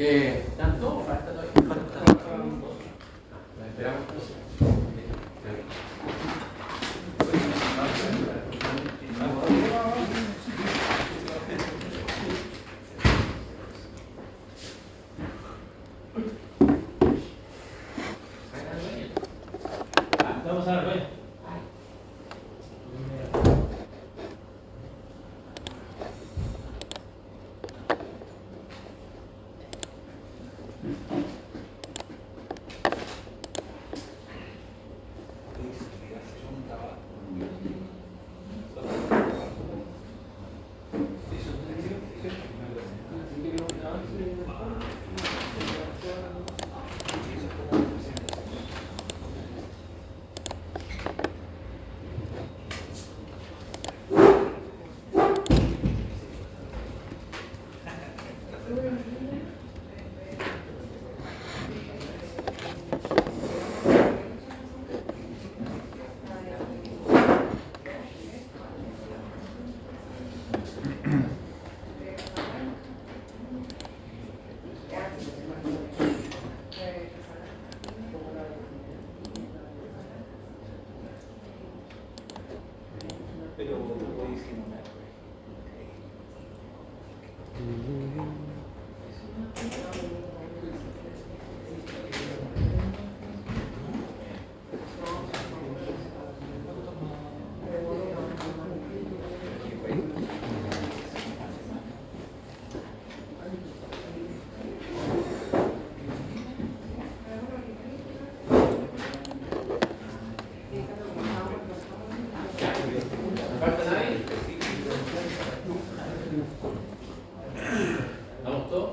¿Tanto o falta todavía? Falta. Esperamos entonces. Vamos a ver. Pero buenísimo. ¿Falta nadie? ¿Vamos todos?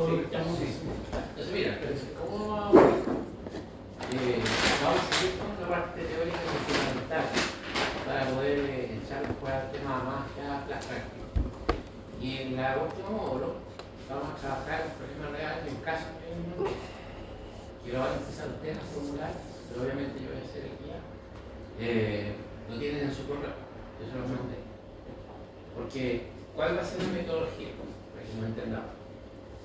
Sí, ya. Entonces, mira, ¿cómo vamos? Vamos a seguir con una parte teórica que es fundamental para poder echar después al tema más ya práctico. Y en el último módulo vamos a trabajar en problemas reales en casos que lo van a empezar ustedes a formular, pero obviamente yo voy a ser el guía. Lo tienen en su correo, yo se lo mandé. Porque, ¿cuál va a ser la metodología? Para que no entendamos.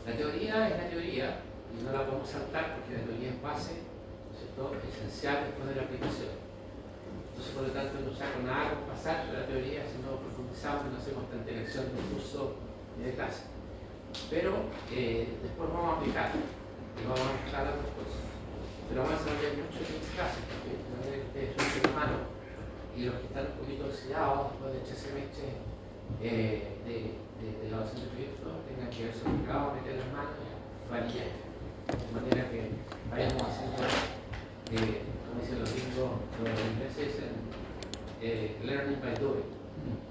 La teoría es la teoría y no la podemos saltar porque la teoría es base, ¿cierto?, esencial después de la aplicación. Entonces, por lo tanto, no saco nada con pasar de la teoría, sino profundizamos y no hacemos tanta elección de curso y de clase. Pero después vamos a aplicar y vamos a mezclar las dos cosas. Pero vamos a desarrollar mucho en este caso, porque de manera que ustedes son seres humanos y los que están un poquito oxidados después de 3 semestres de la docente de proyectos tengan que verse obligados a meter las manos y varillar. De manera que vayamos haciendo, como dicen los gringos, los ingleses dicen learning by doing.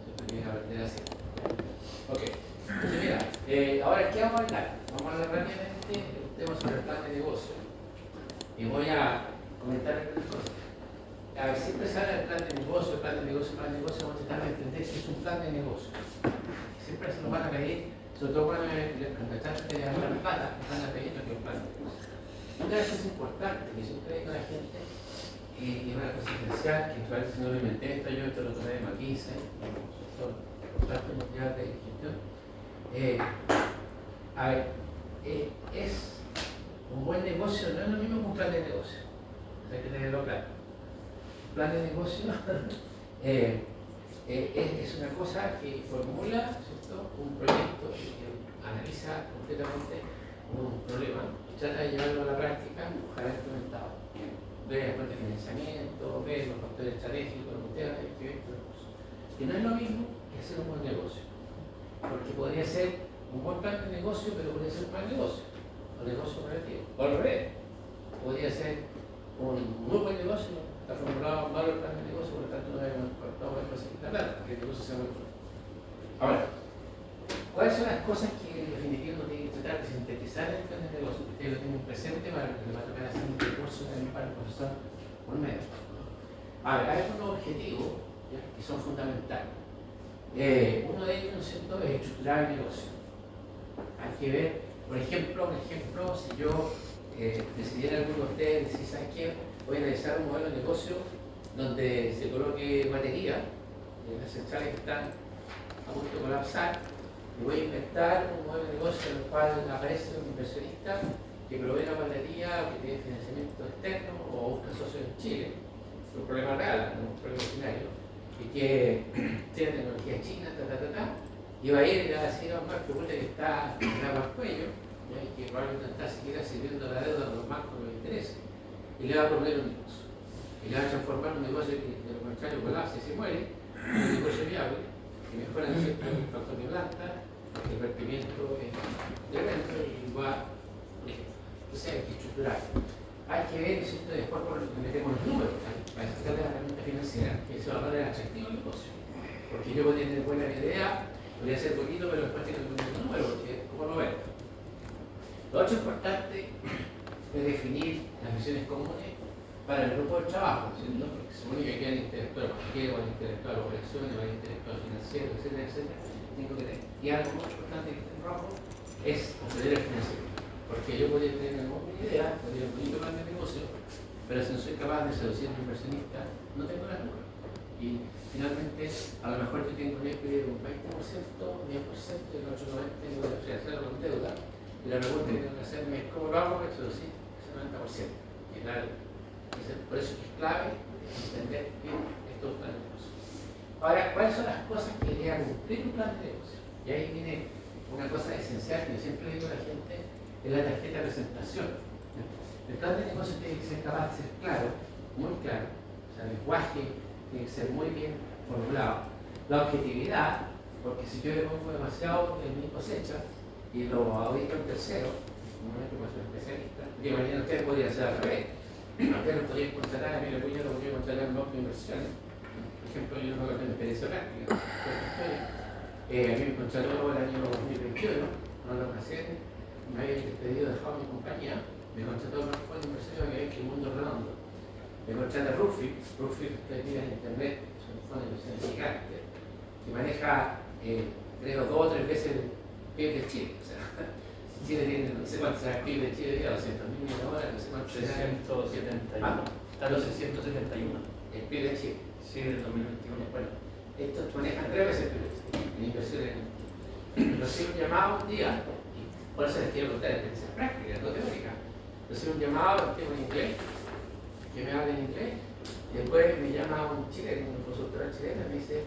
Se tiene que aprender así. Ok. Entonces, mira, ahora, ¿qué vamos a hablar? Vamos a hablar rápidamente del tema sobre el plan de negocio. Y voy a comentar algunas cosas. A ver, siempre se habla del plan de negocio, el plan de negocio, vamos a tratar de entender si es un plan de negocio. Siempre se nos van a pedir, sobre todo cuando tratan de hablar plata, nos van a pedir lo que es un plan de negocio. Una cosa es importante, que siempre digo a la gente, y una cosa esencial, que parece que no lo inventé esto, yo esto lo tomé de McKinsey, son contratos mundiales de gestión. A ver, es un buen negocio, no es lo mismo que un plan de negocio, hay que tenerlo claro. Plan de negocio es una cosa que formula, ¿cierto?, un proyecto que analiza completamente un problema y trata de llevarlo a la práctica, ojalá implementado. Ve la fuente de financiamiento, ve los factores estratégicos, los temas de escribir recursos. Que no es lo mismo que hacer un buen negocio, porque podría ser un buen plan de negocio, pero podría ser un mal negocio, o negocio operativo, o al revés. Podría ser un muy buen negocio, está formulado mal el plan de negocio, por lo tanto no debemos conseguir la plata, que el negocio sea muy fuerte. Ahora, ¿cuáles son las cosas que en definitiva uno tiene que tratar de sintetizar en el plan de negocio? Ustedes lo tienen presente para que le va a tocar hacer un recurso para el profesor por medio. A ver, hay unos objetivos, ¿ya?, que son fundamentales. Uno de ellos, ¿no es cierto?, es estructurar el negocio. Hay que ver, por ejemplo, si yo decidiera alguno de ustedes decir, ¿sabes qué? Voy a realizar un modelo de negocio donde se coloque batería en las centrales que están a punto de colapsar, y voy a inventar un modelo de negocio en el cual aparece un inversionista que provee la panadería, que tiene financiamiento externo o busca socios en Chile, es un problema real, no un problema ordinario, y que tiene tecnología china, y va a ir y le va a decir a un banco que está en el cuello, ¿ya? Y que probablemente está siquiera sirviendo la deuda de los bancos con intereses, y le va a proponer un negocio. Y le va a transformar un negocio que de lo contrario colapsa y se muere, en un negocio viable, que mejora el factor de planta, el vertimiento es tremendo y va, entonces hay que estructurar. Hay que ver, ¿cierto? Después por lo que metemos los números, para sacar la herramienta financiera, que eso va a poner atractivo el negocio. Porque yo podría tener buena idea, podría ser bonito, pero después tengo que poner los números, porque ¿cómo lo ven? Lo otro importante es definir las misiones comunes para el grupo de trabajo, ¿cierto? Porque se supone que aquí hay intelectual banquero, hay intelectual operaciones, hay intelectual financiero, etcétera, etcétera. Tengo que tener. Y algo muy importante que está en rojo es obtener el financiamiento. Porque yo podría tener una buena idea, podría tener un bonito plan de negocio, pero si no soy capaz de seducir a un inversionista, no tengo las lucas. Y finalmente, a lo mejor yo tengo que pedir un 20%, 10%, y el otro 90% tengo que financiarlo con deuda. Y la pregunta que tengo que hacerme es cómo lo hago para seducir ese 90%. Y claro, por eso es clave entender bien estos planes de negocio. Ahora, ¿cuáles son las cosas que debería cumplir un plan de negocio? Y ahí viene una cosa esencial que yo siempre digo a la gente, es la tarjeta de presentación. El plan de negocio tiene que ser capaz de ser claro, muy claro, o sea, el lenguaje tiene que ser muy bien formulado. La objetividad, porque si yo le pongo demasiado en mi cosecha y lo audito en tercero, como soy especialista, que mañana usted podría ser al revés. Usted lo podría contratar, a mí lo podría contratar en banco de inversiones. Por ejemplo, yo no tengo experiencia práctica. A mí me contrató el año 2021, no lo ocasión, me había despedido, dejado mi compañía, me contrató con un fondo de inversión que había hecho el mundo redondo. Me contrata Brookfield, ustedes miran en internet, es un fondo de inversión gigante, que maneja, creo, 2 o 3 veces el PIB de Chile. O sea, Chile tiene, no sé cuánto será el PIB de Chile, 200.000 millones de dólares, no sé cuánto será. 671. Está en los 671. El PIB de Chile. Sí, del 2021. Bueno, estos manejan 3 veces el PIB de Chile en inversiones. Recibo un llamado un día, y por eso les quiero contar experiencias prácticas, no teóricas. Recibo un llamado, los tengo en inglés, que me habla en inglés, y después me llama un chileno, una consultora chilena, y me dice,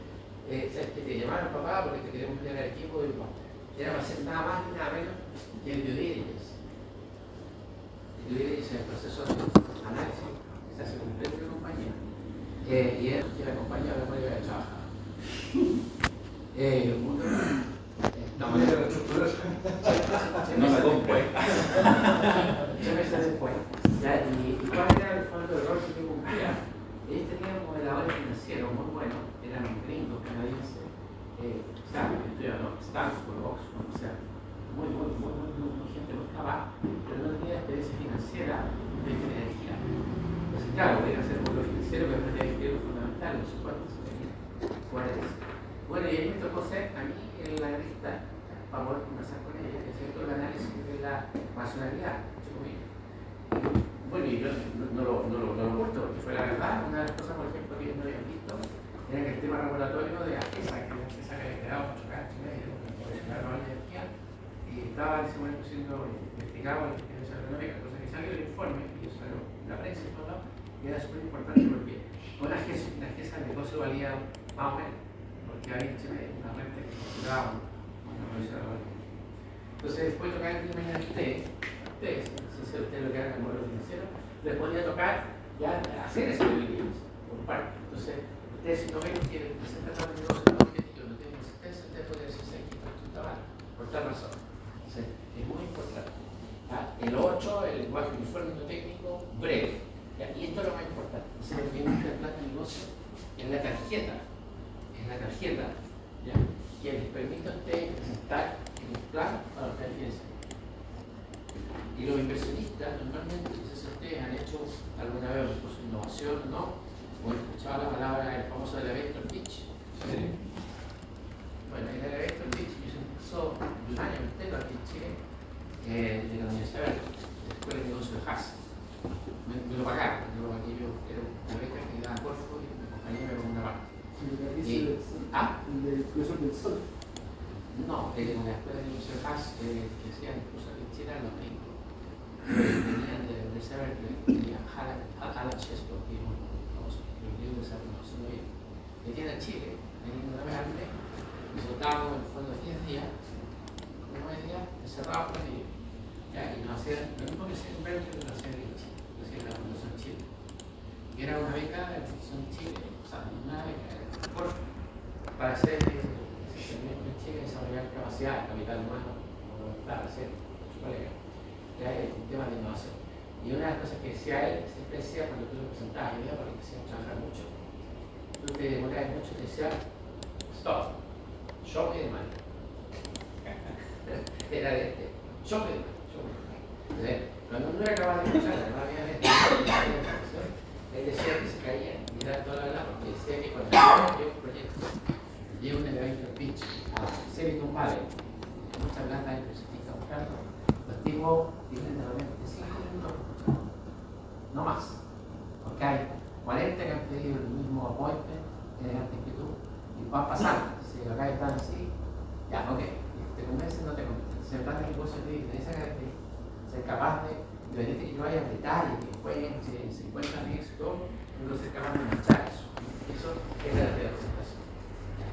¿sabes que te llamaron papá porque te queremos pelear al equipo? Y bueno, era para hacer nada más ni nada menos que el due diligence. El due diligence es el proceso de análisis que se hace con el de la compañía. Y es que la compañía me puede ir a trabajar. La manera de reestructurar No me compré. se me sale después. ¿Y cuál era el fondo de rol que yo cumplía? Ellos tenían modeladores financieros muy buenos, eran gringos, canadienses, Stanford, Oxford, o sea, muy gente muy capaz, pero no tenía experiencia financiera de energía. Entonces, claro, podía hacer un modelo financiero, pero no tenía que lo fundamental, no sé cuánto se tenía. Bueno, y ahí me tocó ser a mí en la lista para poder conversar con ella, que es cierto el análisis de la racionalidad. Bueno, y yo no lo oculto, porque fue la verdad. Una de las cosas, por ejemplo, que ellos no habían visto era que el tema regulatorio de AGESA, que es la empresa que había creado mucho cacho medio, por la nueva energía, y estaba en ese momento siendo investigado en la experiencia económica, cosa que salió el informe, y eso salió en la prensa y todo lado, y era súper importante porque una AGESA el negocio valía más o menos, porque había en Chile una renta que consideraba una provisión de valor. Entonces, después de tocar el tema de ustedes, si ustedes lo que hagan en el modelo financiero, les podría tocar ya hacer ese due por parte. Entonces, ustedes si no ven que el presentador de negocio no objetivo, no tiene consistencia, ustedes pueden decirse aquí por tal razón. Entonces, es muy importante. El 8, el lenguaje uniforme no técnico, breve. ¿Ya? Y esto es lo más importante. Entonces, lo que viene el plan de negocio en la tarjeta. ¿Ya? Que les permite a ustedes presentar el plan para los financieros. Y los inversionistas, normalmente, no sé si ustedes han hecho alguna vez un curso de innovación, ¿no? O han escuchado la palabra, el famoso elevator pitch. Sí. Bueno, el elevator pitch, yo hice un curso de un año entero aquí en Chile, de la Universidad de la Escuela de Negocios de Haas. Me lo pagaron, yo era una beca que daba Corfo y mi compañía me pagó una parte. El del profesor del Sol. No, una escuela de Museo Haas que hacían incluso aquí en Chile los gringos. Venían de la Universidad de Berkeley, Alan Shespo, que es un famoso libro de esa promoción muy bien. Venían a Chile, venían una vez al mes, nos botábamos en el fondo 10 días, 9 días, encerrados con ellos. Ya, y nos hacían, lo mismo que se en Berkeley, lo hacían en Chile, lo hacían en la Fundación Chile. Y era una beca de la Fundación Chile, o sea, una beca para hacer en Chile desarrollar capacidad, capital humano, para hacer su colega, que hay un tema de innovación. Y una de las cosas que decía él, siempre decía cuando tú lo presentabas, y porque te hacían trabajar mucho, tú te demorabas mucho, te decía, stop, show me the money. Era de este, show me the money, show me the money. Entonces, cuando uno era capaz de escuchar, además había información, él decía que se caía, mirar toda la verdad, porque decía que cuando había un proyecto, llega un evento pitch a Silicon Valley, muchas plantas de inversionistas buscando, los tipos tienen de repente 5 minutos, no más, porque hay 40 que han pedido el mismo appointment antes que tú, y van pasando, si acá están así, ya, ok, te convencen, no te convencen, se trata de cosas de esa característica, ser capaz de, independiente que yo vaya a detalle, que jueguen, se encuentran en eso, todo, tengo que ser capaz de manchar eso, eso es la presentación.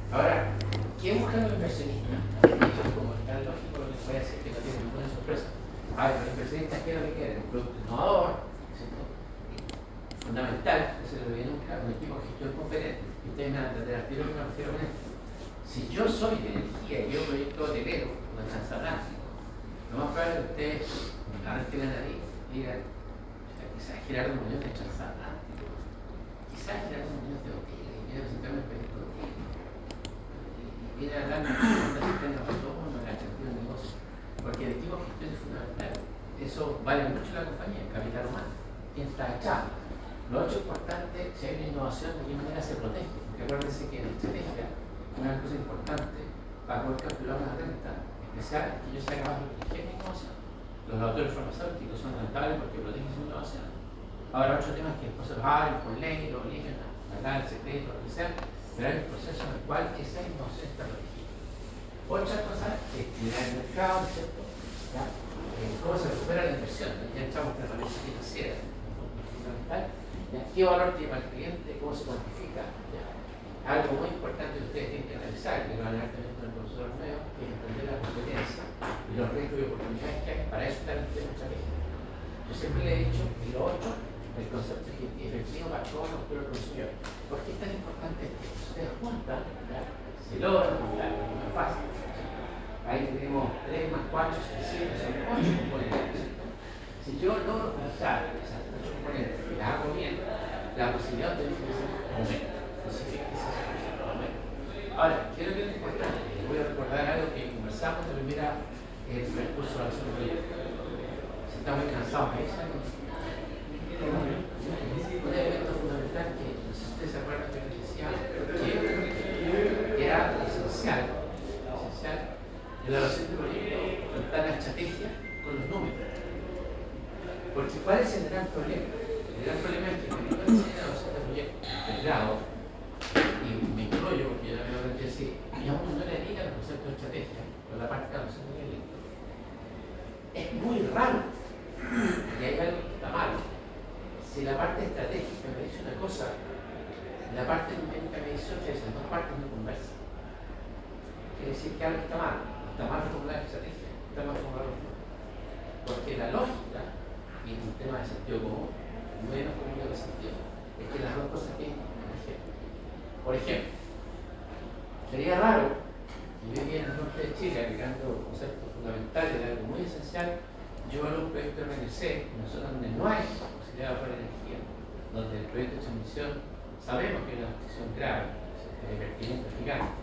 Ahora, ¿quién busca a los inversionistas? Eso es como está lógico lo que puede decir que no tiene ninguna sorpresa. A ver, los inversionistas, ¿qué es lo que quieren? Un producto innovador, ¿cierto? Fundamental, eso es lo que nunca, un equipo de gestión competente. Y ustedes me van a entender al tiro que me refiero con esto. Si yo soy de energía y yo proyecto hotelero, una transatlántico, lo más probable es que ustedes arranquen la nariz y digan, quizás Gerardo Muñoz de transatlántico, quizás Gerardo Muñoz de hotel, y quiero presentarme el proyecto de hotel. Viene a hablar de la sistema de todo mundo, la gestión del negocio, porque el equipo de gestión es fundamental. Eso vale mucho la compañía, el capital humano, quien está echado. Lo otro importante, si hay una innovación, de qué manera se protege. Porque acuérdense que en estrategia, una cosa importante para poder calcular una renta especial es que yo sea capaz de proteger mi innovación. Los autores farmacéuticos son rentables porque protegen su innovación. Ahora, otro tema es que después se los abren por ley, lo obligan a dar el secreto, lo que sea. Pero hay un proceso en el cual esa innovación está protegida. Otra cosa es mirar el mercado, ¿cierto? ¿Ya? ¿Cómo se recupera la inversión? Ya entramos en la herramienta financiera, fundamental. ¿Ya? ¿Qué valor tiene para el cliente? ¿Cómo se cuantifica? ¿Ya? Algo muy importante que ustedes tienen que analizar, que lo van a ver también con el profesor Romeo, que es entender la competencia y los riesgos y oportunidades que hay. Para eso está el tema estratégico. Yo siempre le he dicho, y lo otro, el concepto efectivo para todos los consumidores. ¿Por qué es tan importante esto? Ustedes juntan, se logran, es más fácil. Ahí tenemos 3 más 4, 7, son 8 componentes. Si yo logro juntar esas 8 componentes y las hago bien, la posibilidad de diferenciación aumenta. Ahora, ¿qué es lo que es importante? Voy a recordar algo que conversamos en el percurso de la acción del proyecto. Si estamos muy cansados, ahí saben. Un elemento fundamental que, no sé si ustedes se acuerdan que les decía, que era esencial en la relación del proyecto, contar la estrategia con los números. Porque ¿cuál es el gran problema? El gran problema es que cuando uno enseña la relación del proyecto del grado, y me incluyo porque yo también lo aprendí así, y a uno no le diga el concepto de estrategia, con la parte de la relación del proyecto, es muy raro. Y hay algo que está mal. Si la parte estratégica me dice una cosa, la parte numérica me dice otra, esas dos partes no conversan. Quiere decir que algo está mal formular la estrategia, está mal formular los números. Porque la lógica, y un tema de sentido común, menos común de sentido, es que las dos cosas tienen que converger. Por ejemplo, sería raro que yo viviera en el norte de Chile aplicando conceptos fundamentales de algo muy esencial. Yo en un proyecto de RNC, nosotros donde no hay posibilidad de ahorrar energía, donde el proyecto de transmisión sabemos que es una situación grave, de vertimiento gigante,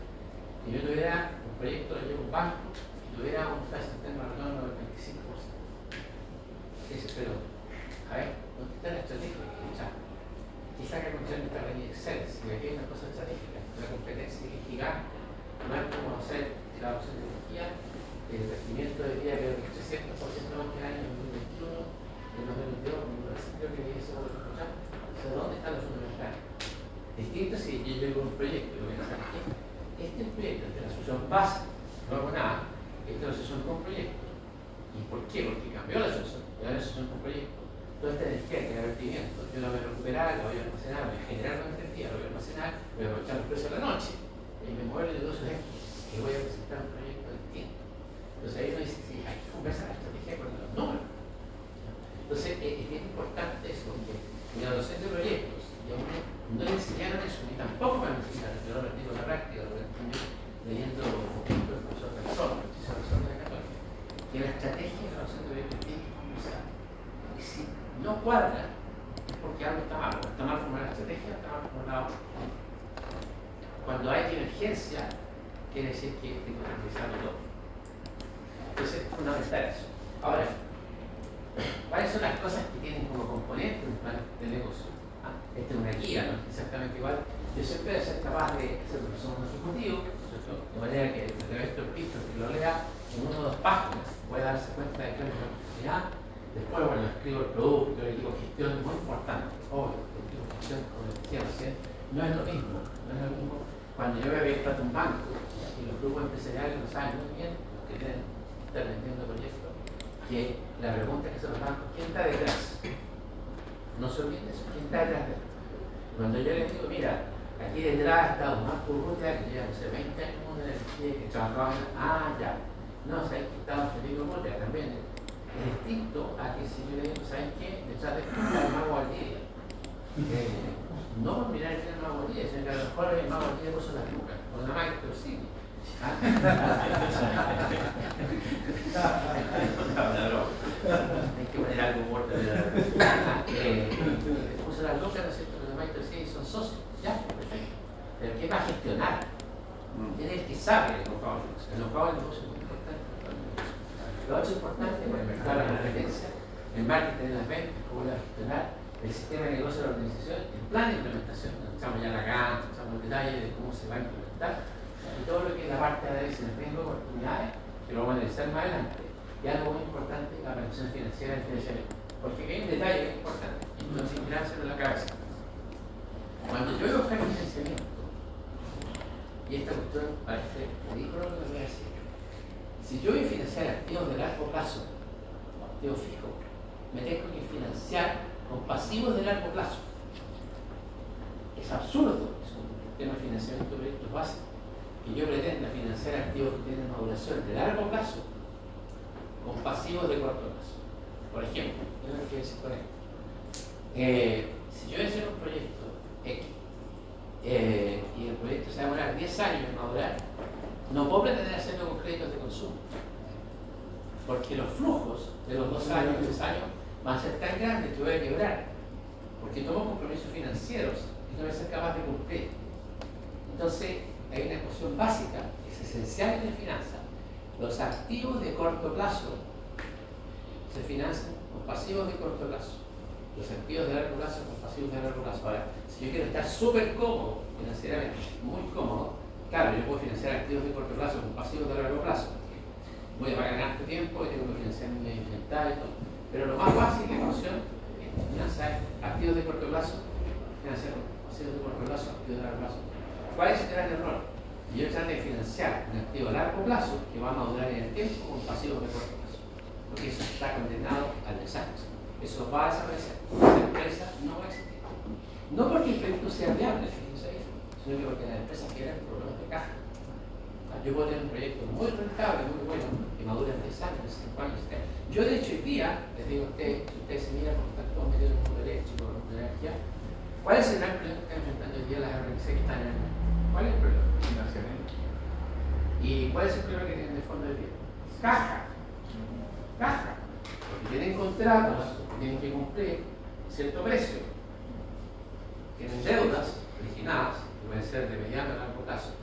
y yo tuviera un proyecto de un banco y tuviera un tasa interno de retorno del 25%. Dice, pero, a ver, ¿dónde está la estrategia? Quizá que con esta ley Excel, si aquí hay una cosa estratégica, una competencia que es gigante, no es como hacer la opción de energía. El crecimiento de día creo que es 300% más que el año 2021, en 2022, creo que es eso lo que escuchamos. Entonces, ¿dónde están los fundamentales? Distinto si yo llego a un proyecto, lo que pasa es que este proyecto de la solución básica no hago nada, esta es la solución con un proyecto. ¿Y por qué? Porque cambió la solución, ya la solución con un proyecto. Toda esta energía que hay vertimiento, yo la voy a recuperar, la voy a almacenar, voy a generar nueva energía, la voy a almacenar, voy a aprovechar los precios de la noche. Y me mueve el negocio X, que voy a presentar un proyecto distinto. Entonces ahí uno dice, sí, hay que conversar la estrategia con los números. Entonces es bien importante eso, porque mi adolescente de proyectos, y a uno no le enseñaron eso, ni tampoco me lo enseñaron, yo lo aprendí con la práctica, lo aprendí leyendo el profesor Persona, el profesor de la Católica, que la estrategia de la adolescente de proyectos tiene que conversar. Y si no cuadra, es porque algo está mal, o está mal formada la estrategia, está mal formada. Cuando hay divergencia, quiere decir que tengo que revisarlo todo. Entonces, es fundamental eso. Ahora, ¿cuáles son las cosas que tienen como componente un plan de negocio? Esta es una guía, ¿no? Exactamente igual. Yo siempre voy a ser capaz de hacer lo que somos un ejecutivo, ¿cierto? De manera que a través de estos pistos que lo lea en una o dos páginas pueda darse cuenta de que es una oportunidad. Después, bueno, escribo el producto, el equipo de gestión, muy importante. Obvio, el equipo de gestión, como decía recién, no es lo mismo. No es lo mismo cuando yo voy a ver plata un banco y los grupos empresariales lo saben muy bien, los que tienen estar vendiendo proyectos, que la pregunta que se los bancos, ¿quién está detrás? No se olviden eso, ¿quién está detrás de esto? Cuando yo les digo, mira, aquí detrás está un Marco Urrutia que lleva, no sé, 20 años en energía, que trabajaba en... ya. No, ¿sabes que estaba Felipe Urrutia también? Es distinto a que si yo le digo, ¿sabes qué? Detrás de esto está el Mago Valdivia. No por mirar el Mago Valdivia, sino que a lo mejor el Mago Valdivia puso las lucas, con la máquina de sí. Hay que poner algo muerto de la puso las lucas, ¿no es cierto? Los demás sí son socios, ya, perfecto. Pero ¿qué va a gestionar? Tiene el que sabe el know-how. El know-how es negocio muy importante. Lo otro importante es el mercado de la competencia, el marketing de las ventas, cómo lo va a gestionar, el sistema de negocio de la organización, el plan de implementación. Estamos ya acá, estamos en detalle de cómo se va a implementar. Y todo lo que es la parte de análisis de riesgo de oportunidades, que lo vamos a analizar más adelante. Y algo muy importante, la planificación financiera y financiamiento. Porque hay un detalle que es importante, y no sin mirárselo en la cabeza. Cuando yo voy a buscar financiamiento, y esta cuestión parece ridículo lo que voy a decir, si yo voy a financiar activos de largo plazo, activos fijos, me tengo que financiar con pasivos de largo plazo. Es absurdo, es un tema de financiamiento de proyectos básicos, que yo pretenda financiar activos que tienen maduración de largo plazo con pasivos de corto plazo. Por ejemplo, ¿qué es lo que quiero decir con esto? Si yo voy a hacer un proyecto X y el proyecto se va a demorar 10 años en madurar, no puedo pretender hacerlo con créditos de consumo, porque los flujos de los 2 años, 3 años van a ser tan grandes que voy a quebrar, porque tomo compromisos financieros y no voy a ser capaz de cumplir. Entonces, hay una ecuación básica que es esencial en la finanza. Los activos de corto plazo se financian con pasivos de corto plazo. Los activos de largo plazo con pasivos de largo plazo. Ahora, si yo quiero estar súper cómodo financieramente, muy cómodo, claro, yo puedo financiar activos de corto plazo con pasivos de largo plazo. Voy a pagar harto tiempo y tengo que financiar mi inventario y todo. Pero lo más fácil de ecuación es financiar activos de corto plazo, financiar pasivos de corto plazo, activos de largo plazo. ¿Cuál es el gran error? Y yo trato de financiar un activo a largo plazo que va a madurar en el tiempo con pasivos de corto plazo. Porque eso está condenado al desastre. Eso va a desaparecer. Esa empresa no va a existir. No porque el proyecto sea viable, sino que porque las empresas tienen problemas de caja. Yo puedo tener un proyecto muy rentable, muy bueno, que madura en 10 años, 5 años. Yo, de hecho, hoy día, les digo a ustedes, si ustedes se miran porque están todos metidos en el mundo eléctrico, en la energía, ¿cuál es el gran problema que están enfrentando hoy día las organizaciones que están en el mundo? ¿Cuál es el problema? Financiamiento. ¿Y cuál es el problema que tienen de fondo de vida? Caja. Caja. Porque tienen contratos, tienen que cumplir cierto precio. Tienen deudas originadas, que pueden ser de mediano a largo plazo.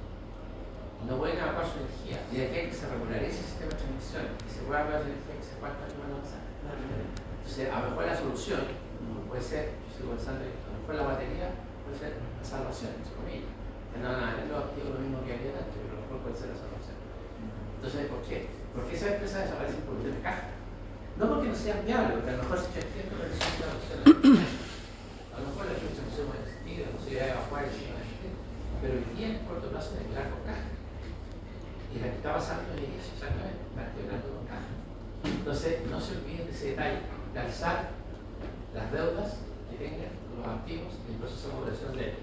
No pueden evacuar su energía. Y de aquí hay que se regularice el sistema de transmisión, que se pueda evacuar su energía, que se pueda avanzar. Entonces, a lo mejor la solución puede ser, yo estoy pensando, a lo mejor la batería puede ser la salvación, entre comillas. No, es lo activo, lo mismo que había antes, pero a lo mejor puede ser la salvación. Entonces, ¿por qué? Porque esas empresas desaparecen por de caja. No porque no sean viables, porque a lo mejor si yo entiendo que resulta la solución. A lo mejor la solución no se puede existir, la posibilidad de evacuar el sistema de existir, pero hoy día en corto plazo hay que largo caja. Y la está pasando es eso, exactamente, está quebrando con caja. Entonces, no se olviden de ese detalle, de alzar las deudas que tengan con los activos en el proceso de moderación de él.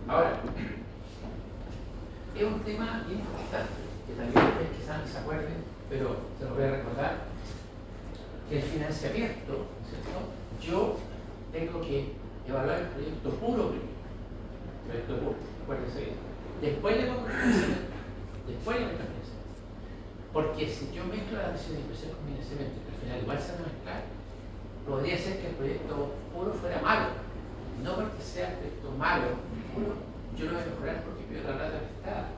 Ahora, es un tema bien importante, que también ustedes quizás no se acuerden, pero se lo voy a recordar, que el financiamiento, ¿cierto? Yo tengo que evaluar el proyecto puro primero. Proyecto puro, acuérdense bien. Después le pongo el financiamiento. Después le meto el financiamiento. Porque si yo mezclo la decisión de inversión con financiamiento, que al final igual se van a mezclar, podría ser que el proyecto puro fuera malo. No porque sea el proyecto malo, puro, yo lo voy a mejorar porque pido la plata prestada.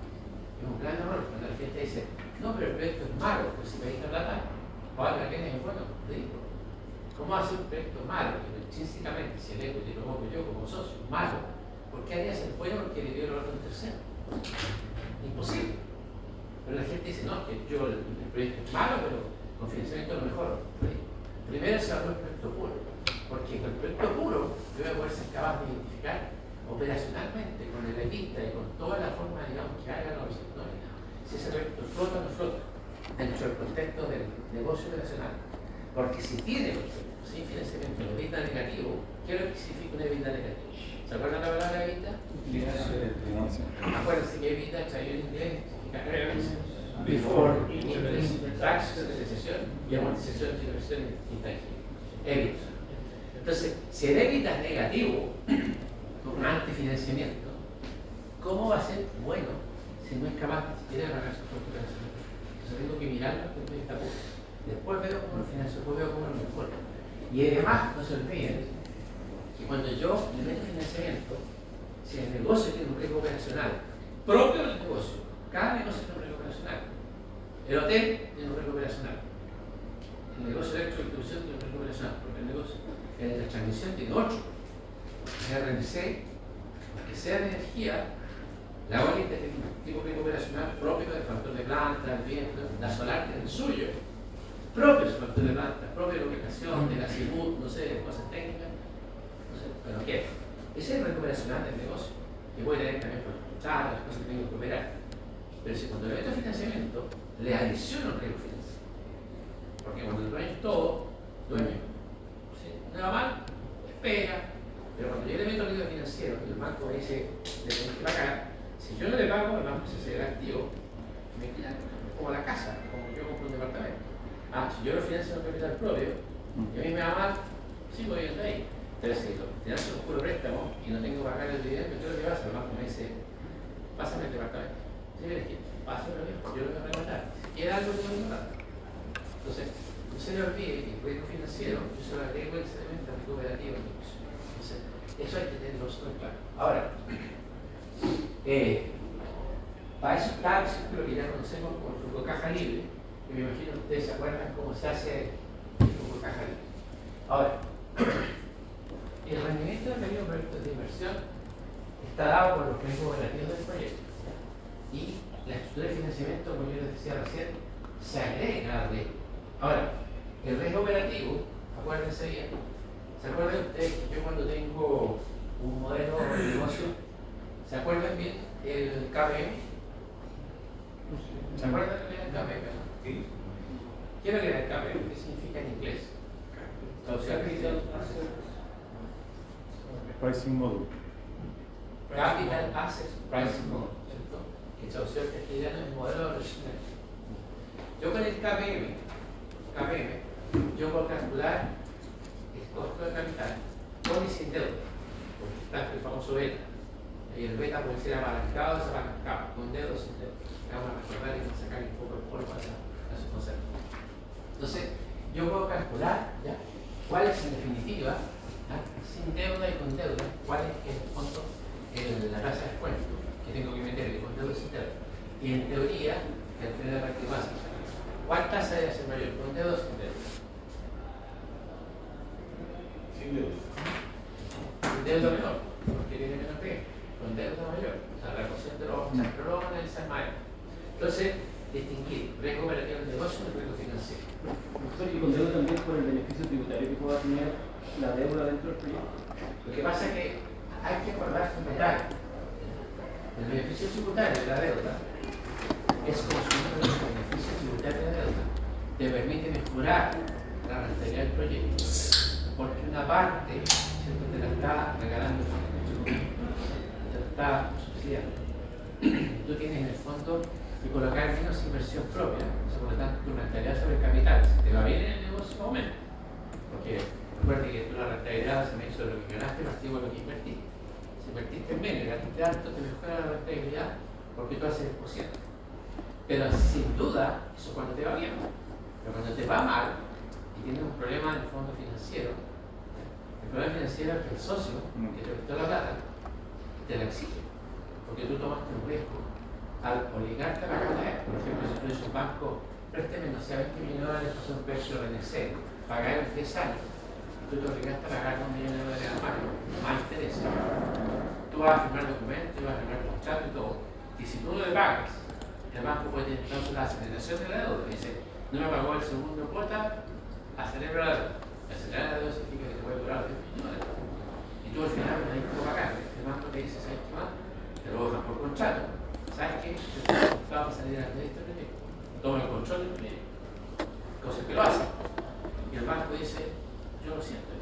Es un gran error cuando la gente dice, no, pero el proyecto es malo, pues si pedís la plata, vale la pena y es bueno, te digo. ¿Cómo hacer un proyecto malo? Que intrínsecamente, si el equity lo pongo yo como socio, malo, ¿por qué haría ser bueno porque le dio el valor a un tercero? Imposible. Pero la gente dice, no, que yo el proyecto es malo, pero con financiamiento es lo mejor. Primero se habló del proyecto puro, porque con el proyecto puro yo voy a poder ser capaz de identificar operacionalmente con el equista y con toda la forma, digamos, que haga la organización, si ese proyecto flota o no flota dentro del contexto del negocio operacional. Porque si tiene, sin financiamiento, el EBITDA negativo, ¿qué es lo que significa un EBITDA negativo? ¿Se acuerdan la palabra EBITDA? Acuérdense que EBITDA, traído en inglés, significa earnings before interest, taxes, depreciación y amortización de inversión intangible. EBITDA. Entonces, si el EBITDA es negativo, con un antifinanciamiento, ¿cómo va a ser bueno si no es capaz ni siquiera de pagar sus costos operacionales? Entonces tengo que mirarlo desde el punto de vista público. Después veo cómo lo financio, después veo cómo lo mejoro. Y además, no se olviden que cuando yo le meto financiamiento, si el negocio tiene un riesgo operacional propio del negocio, cada negocio tiene un riesgo operacional. El hotel tiene un riesgo operacional. El negocio de electrodistribución tiene un riesgo operacional, porque el negocio de la transmisión tiene 8. El RNC, que sea de energía, la eólica tiene un tipo de riesgo operacional propio del factor de planta, el viento, la solar tiene el suyo, propio del factor de planta, propio de la ubicación, de la salud, no sé, de cosas técnicas, no sé, pero ¿qué? Ese es el riesgo operacional del negocio, que puede tener también por las cosas que tengo que operar. Pero si cuando le meto financiamiento, le adiciono el riesgo financiero. Porque cuando el dueño es todo, dueño. Si no va mal, espera. Pero cuando yo le meto el riesgo financiero y el banco me dice, le tengo que pagar, si yo no le pago, el banco se da activo, me queda como la casa, como yo compro un departamento. Si yo lo financio en capital propio, y a mí me va mal, sigo viviendo ahí. Pero si lo financio en puro préstamo y no tengo que pagar el dividendo, yo lo que pasa, el banco me dice, pásame el departamento. Si quieres que pásame lo mismo, yo lo voy a regalar. Si quiere algo, yo lo voy a regalar. Entonces, no se le olvide que el riesgo financiero, yo se lo agrego excelente al riesgo operativo. Entonces, eso hay que tenerlo súper claro. Ahora, para eso está el círculo que ya conocemos como el flujo de caja libre, que me imagino que ustedes se acuerdan cómo se hace el flujo de caja libre. Ahora, el rendimiento del pequeño proyectos de inversión está dado por los riesgos operativos del proyecto y la estructura de financiamiento, como yo les decía recién, se agrega al riesgo. Ahora, el riesgo operativo, acuérdense bien, ¿se acuerdan ustedes que yo cuando tengo un modelo de negocio, ¿se acuerdan bien el KPM? ¿Se acuerdan de el KPM? Sí. ¿Qué es lo que era el KPM? ¿Qué significa en inglés? Pricing model. Capital Assets Pricing Model, ¿cierto? Que traducción castellana es modelo de resultados. Yo con el KPM, yo puedo calcular el costo de capital con y sin deuda, porque está el famoso beta. Y el beta puede ser apalancado o desapalancado, con deuda o sin deuda. Vamos a recordar y sacar un poco el polvo a esos conceptos. Entonces, yo puedo calcular ¿ya? cuál es en definitiva, ¿ya? sin deuda y con deuda, cuál es en el fondo la tasa de descuento que tengo que meterle con deuda y sin deuda. Y en teoría, el tener la actividad básica, ¿cuál tasa debe ser mayor, con deuda o sin deuda? Sin deuda. Sin deuda menor, porque tiene menos riesgo, con deuda mayor. O sea, la ecuación de los pero lo vamos a analizar más. Entonces, distinguir riesgo operativo del negocio del riesgo financiero. Y con deuda también por el beneficio tributario que pueda tener la deuda dentro del proyecto. Lo que pasa es que hay que acordarse un detalle. El beneficio tributario de la deuda es como si te permite mejorar la rentabilidad del proyecto, porque una parte, ¿cierto?, te la está regalando, te la está subsidiando. Tú tienes en el fondo que colocar menos inversión propia, o sea, por lo tanto tu rentabilidad sobre el capital, si te va bien en el negocio, aumenta. Porque recuerda que tú la rentabilidad se me hizo lo que ganaste partido con lo que invertiste. Si invertiste menos y ganaste alto, te mejora la rentabilidad porque tú haces el porcentaje. Pero sin duda, eso cuando te va bien. Pero cuando te va mal y tienes un problema en el fondo financiero, el problema financiero es que el socio que te prestó la plata te la exige. Porque tú tomaste un riesgo al obligarte a pagar la. Por ejemplo, si tú dices un banco, présteme, no sé, $20 millones por un precio RNC, pagar en 10 años. Tú te obligaste a pagar $1 millón más interés. Tú vas a firmar documentos, vas a firmar contrato y todo. Y si tú no le pagas, el banco puede tener la aceleración de la deuda. Dice, no me pagó el segundo cuota, acelera la deuda. Acelerar la deuda significa que te puede durar $10 millones. Y tú al final no hay que pagar. El banco te dice, ¿sabes qué más? Te lo dejas por contrato. ¿Sabes qué? Te va a salir a este proyecto. Toma el control del proyecto. Cosa que lo hace. Y el banco dice, yo lo siento.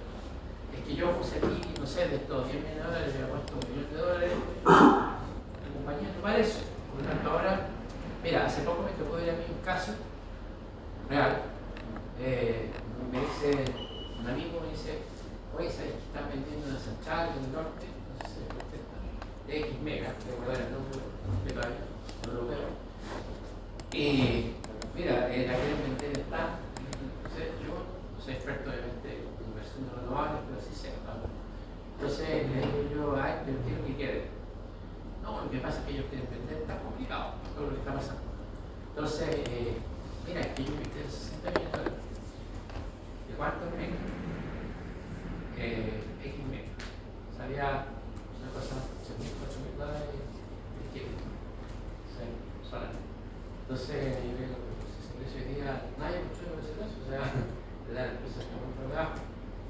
Es que yo puse aquí, no sé, de estos $10 millones, le he puesto $1 millón. La compañía no para eso. Por lo tanto, ahora, mira, hace poco me tocó ir a mí un caso real. Me dice, un amigo me dice, oye, ¿sabes que están vendiendo una central en el norte? No sé si se contesta. De X mega, de guardar el nombre completo ahí, no lo veo. Y mira, la quieren vender en plan. Entonces, yo no soy experto obviamente en inversión de renovables, pero sí sé, ¿no? Entonces le digo yo, ay, pero ¿qué es lo que quieren? No, lo que pasa es que ellos quieren vender, está complicado todo lo que está pasando. Entonces, mira, es que yo invertí $60 millones. ¿De cuánto mega? X mega. Salía una cosa, $8.000 de kilo. Sí, solamente. Entonces, yo digo, si ese día, nadie mucho de ese caso, o sea, le da el precio hasta por debajo.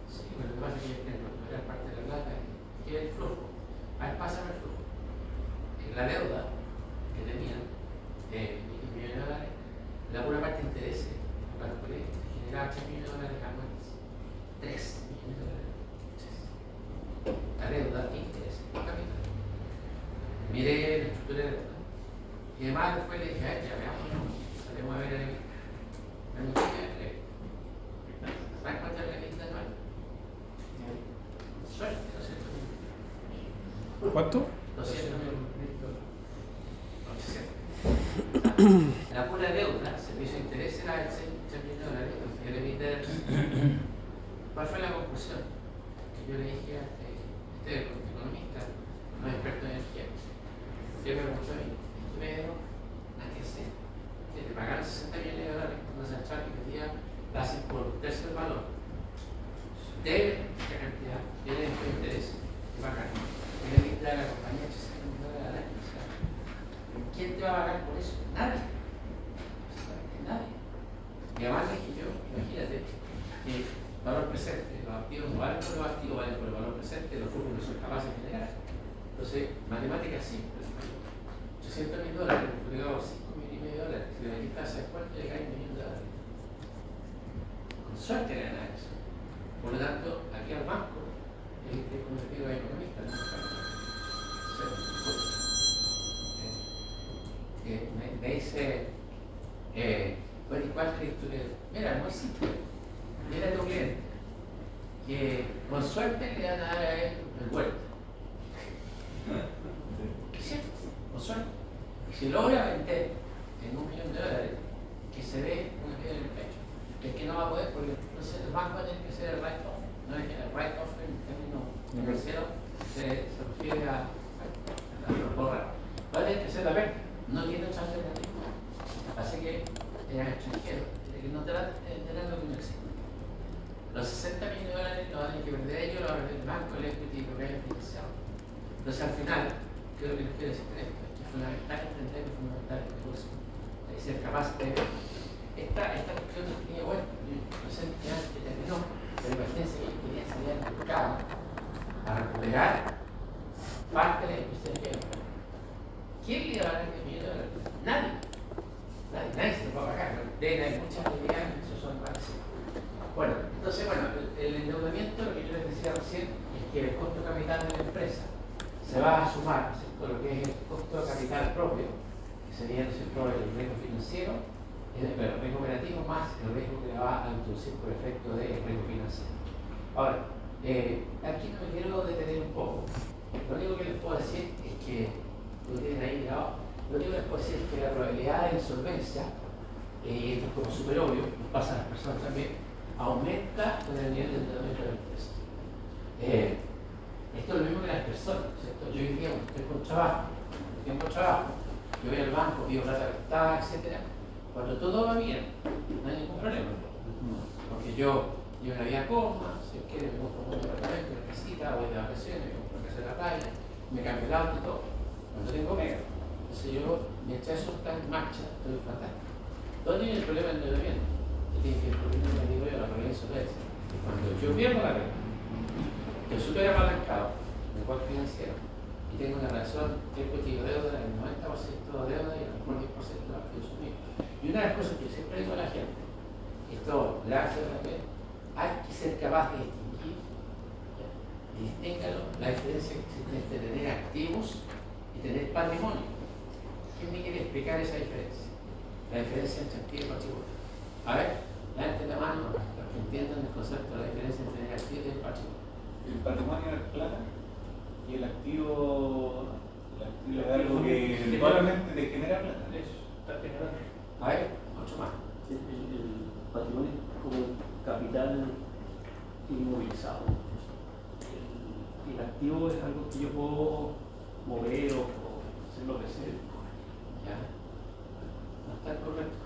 Sí, pero lo que pasa es que ellos quieren recuperar parte de la plata y quieren el flujo. A ver, pásame el flujo. La deuda que tenían, X millones de dólares, la pura parte de intereses, lo calculé, generaba $3 millones anuales. $3 millones de dólares. La deuda e intereses, capital. Miré la estructura de deuda. Y además después le dije, a ella, veamos, salimos a ver el equipo. Me gustaría ver. ¿Sabes cuánto es la quinta anual? Suerte, $200.000. ¿Cuánto? $200.000. La pura deuda, servicio de interés era el $6 millones. Yo le dije, ¿cuál fue la conclusión? Que yo le dije a este economista, no es experto en energía, yo me pregunté a mí, pero, ¿a qué sé? Que te pagaron $60 millones una central que pedía la hacen por un tercio del valor. Debe esta cantidad, tiene este interés de pagar. Tiene que entrar a la compañía $800 millones al año. O sea, ¿quién te va a pagar por eso? Nadie. Nadie. Y además dije yo, imagínate, que valor presente, los activos no valen por los activos, valen por el valor presente, los flujos no son capaces de generar. Entonces, matemáticas simples. $800.000, multiplicado por $5,5 millones, si le metís tasa de cuánto le cae $1 millón. Con suerte le ganan eso. Por lo tanto, aquí al banco, como te digo, hay economistas, ¿no? Me dice, bueno, ¿y cuál crees tú que? Mira, es muy simple. Mira a tu cliente, que con suerte le van a dar a él el vuelto. ¿Sí? Con suerte. Y si logra vender en $1 millón, que se ve una piedra en el pecho, es que no va a poder, porque entonces el banco va a tener que hacer el write-off. No es que el write-off en términos financieros se refiere a borrar. Va a tener que hacer la venta. No tiene otra alternativa. Así que eran extranjeros, que no te dan lo que no existe. Los $60 millones lo van a tener que perder ellos, lo van a perder el banco, el equity, lo que hayan financiado. Entonces al final, ¿qué es lo que les quiero decir esto? Es que es fundamental entender lo fundamental del negocio. Es ser capaz de ver esta cuestión que tenía, bueno, no sé qué antes que terminó, pero imagínense que ellos querían salir al mercado a recuperar parte de la industria que hay. ¿Quién le va a dar $10 millones? Nadie. Nadie se lo va a pagar. Deben haber muchas habilidades. se va a sumar, ¿cierto?, lo que es el costo de capital propio, que sería, ¿no es cierto?, el riesgo financiero, el riesgo operativo más el riesgo que le va a introducir por efecto del riesgo financiero. Ahora, aquí no me quiero detener un poco. Lo único que les puedo decir es que, lo tienen ahí grabado, lo único que les puedo decir es que la probabilidad de insolvencia, y esto es como súper obvio, nos pasa a las personas también, aumenta con el nivel de endeudamiento de la empresa. Esto es lo mismo que las personas, ¿cierto? Yo hoy día, cuando estoy con trabajo, yo voy al banco, pido plata prestada, etc. Cuando todo va bien, no hay ningún problema. Porque yo una vida cómoda, si Dios quiere, me compro un departamento, una casita, voy de vacaciones, me compro una casa en la playa, me cambio el auto y todo. Cuando tengo mega. Entonces yo, mientras eso está en marcha, estoy fantástico. ¿Dónde viene el problema del endeudamiento? Que tiene que ver con el digo yo, la problema de insolvencia. Cuando yo pierdo la renta, estoy súper apalancado en el cuadro financiero y tengo una relación equity-deuda del 90% de deuda y a lo mejor 10% de activos míos. Y una de las cosas que yo siempre digo a la gente, esto gracias a la hay que ser capaz de distinguir, y distíngalo, la diferencia que existe entre tener activos y tener patrimonio. ¿Quién me quiere explicar esa diferencia? La diferencia entre activo y patrimonio. A ver, levanten la mano los que entiendan el concepto de la diferencia entre tener activo y patrimonio. El patrimonio es plata y el activo es algo que eventualmente te genera plata. A ver, mucho más. El patrimonio es como capital inmovilizado. El activo es algo que yo puedo mover o hacer lo que sea. ¿Ya? No está correcto.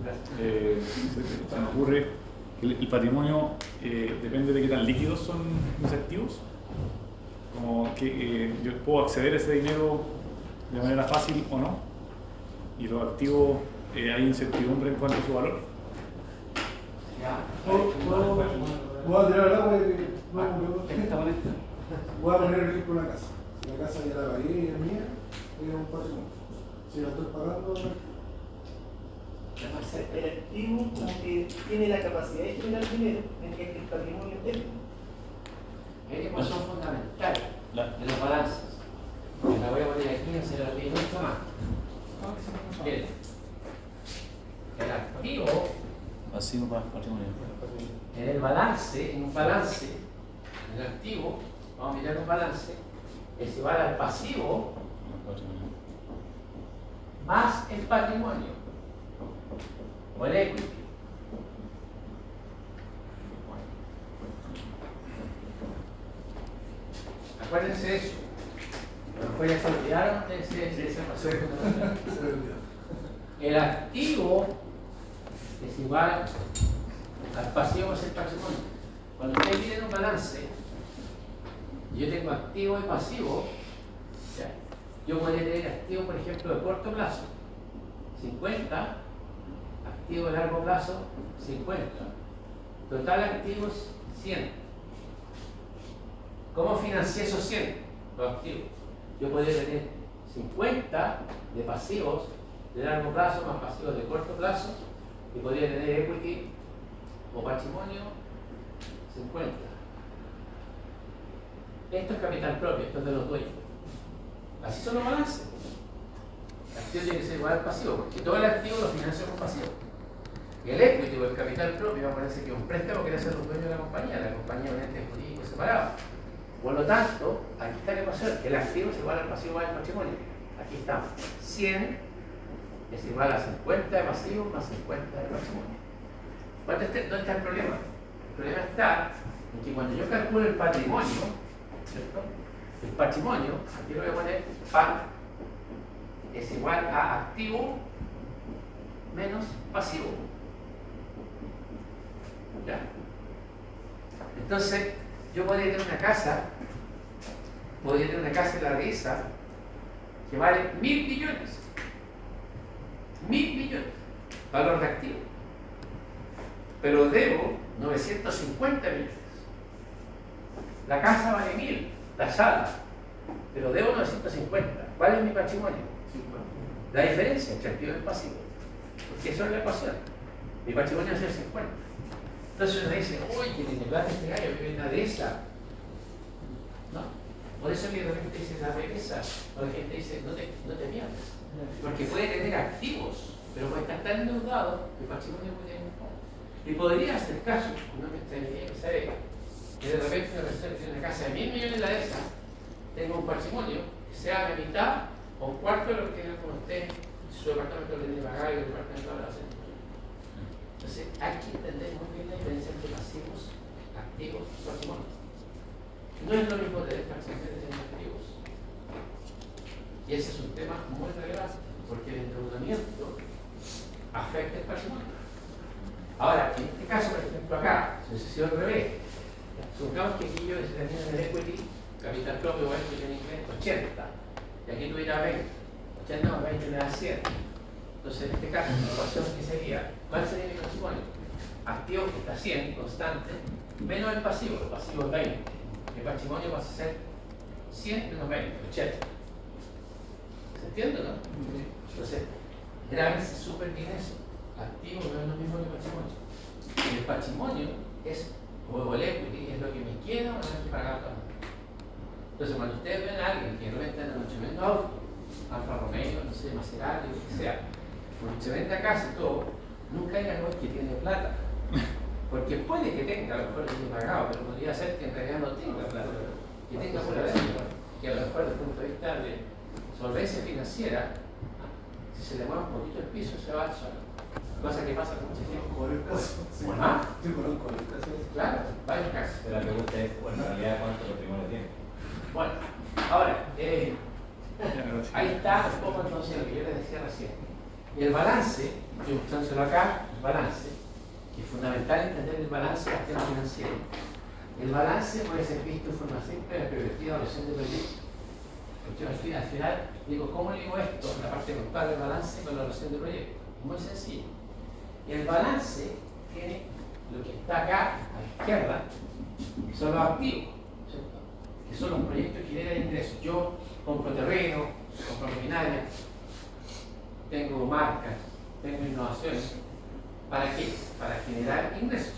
Gracias. Se me ocurre que el patrimonio depende de qué tan líquidos son mis activos. Como que yo puedo acceder a ese dinero de manera fácil o no. Y los activos hay incertidumbre en cuanto a su valor. Voy a tirar el agua y voy a poner el ejemplo de una casa. Si la casa ya la pagué y es mía, es un patrimonio. Si la estoy pagando, El activo tiene la capacidad de generar dinero, mientras que el patrimonio es débil. Hay una ecuación fundamental de los balances. Que la voy a poner aquí y se la olvide mucho más. Miren, el activo Pasivo para patrimonio. en el balance, en un balance, el activo, vamos a mirar un balance, es igual al pasivo más el patrimonio o el equity. Acuérdense de eso. Después ya se olvidaron de esa ecuación fundamental. El activo es igual al pasivo más el patrimonio. Cuando ustedes miren un balance, yo tengo activo y pasivo, ¿ya? Yo podría tener activo, por ejemplo, de corto plazo, 50, activo de largo plazo, 50. Total activos, 100. ¿Cómo financié esos 100? Los activos. Yo podría tener 50 de pasivos de largo plazo más pasivos de corto plazo y podría tener equity o patrimonio 50. Esto es capital propio, esto es de los dueños. Así son los balances. El activo tiene que ser igual al pasivo, porque todo el activo lo financia con pasivo. Y el equity o el capital propio parece que es un préstamo que le hacen los dueños de la compañía es un ente jurídico separado. Por lo tanto, aquí está la ecuación, el activo es igual al pasivo más el patrimonio. Aquí estamos, 100 es igual a 50 de pasivo más 50 de patrimonio. ¿Dónde está el problema? El problema está en que cuando yo calculo el patrimonio, ¿cierto? El patrimonio, aquí lo voy a poner, PAC, es igual a activo menos pasivo. ¿Ya? Entonces, yo podría tener una casa en la risa que vale 1.000 millones. 1.000 millones, valor de activo. Pero debo 950 millones. La casa vale 1.000, la sala, pero debo 950. ¿Cuál es mi patrimonio? 50. La diferencia entre activo y pasivo. Porque eso es la ecuación. Mi patrimonio es el 50. Entonces uno dice, oye, tiene plata este gallo, vive en una de esas. No, Por eso que de repente dice la regresa, o la gente dice no te pierdas. Porque puede tener activos, pero puede estar tan endeudado que el patrimonio puede tener un poco. Y podría ser caso, no me extrañaría que sabe, que de repente una persona tiene una casa de 1.000 millones de la esa, tenga un patrimonio que sea la mitad o un cuarto de lo que tiene como usted, su departamento le tiene pagado y el departamento de la hace. Entonces hay que entender muy bien la diferencia entre pasivos, activos y patrimonio. No es lo mismo tener fracciones de activos. Y ese es un tema muy relevante, porque el endeudamiento afecta el patrimonio. Ahora, en este caso, por ejemplo, acá, si hubiese sido al revés, supongamos que aquí yo determino el equity, capital propio o equity en inglés, 80, y aquí tuviera 20, 80 más 20 me da 100. Entonces, en este caso, la ecuación que sería, ¿cuál sería mi patrimonio? Activo que está 100, constante, menos el pasivo es 20. El patrimonio pasa a ser 100 menos 20, 80. ¿Se entiende, no? Entonces, grábense súper bien eso. Activo no es lo mismo que patrimonio. Y el patrimonio es, o el equity, es lo que me queda una vez que pagado todo. Entonces, cuando ustedes ven a alguien que reventa en un tremendo auto, Alfa Romeo, no sé, Maserati, lo que sea, porque se vende a casa y todo, nunca digan no, que tiene plata. Porque puede que tenga, a lo mejor tiene pagado, pero podría ser que en realidad no tenga plata, que tenga pura venta, que a lo mejor desde el punto de vista de solvencia financiera, si se le mueve un poquito el piso, se va al suelo. Cosa que pasa con mucha gente. Por el caso. Sí. ¿Ah? Sí, conozco el caso. Claro, varios casos. Pero la pregunta es, bueno, en realidad, ¿cuánto patrimonio tiene? Bueno, ahora, Ya, ahí está un poco entonces lo que yo les decía recién. Y el balance, yo mostrándoselo acá, el balance, que es fundamental entender el balance del sistema financiero. El balance puede ser visto en forma simple, la perspectiva de evaluación de proyectos. Porque al final digo, ¿cómo ligo esto? La parte contable del balance con la evaluación de proyectos. Muy sencillo. Y el balance tiene lo que está acá a la izquierda, que son los activos, ¿cierto? Que son los proyectos que generan ingresos. Yo compro terreno, compro maquinaria, tengo marcas, tengo innovaciones. ¿Para qué? Para generar ingresos.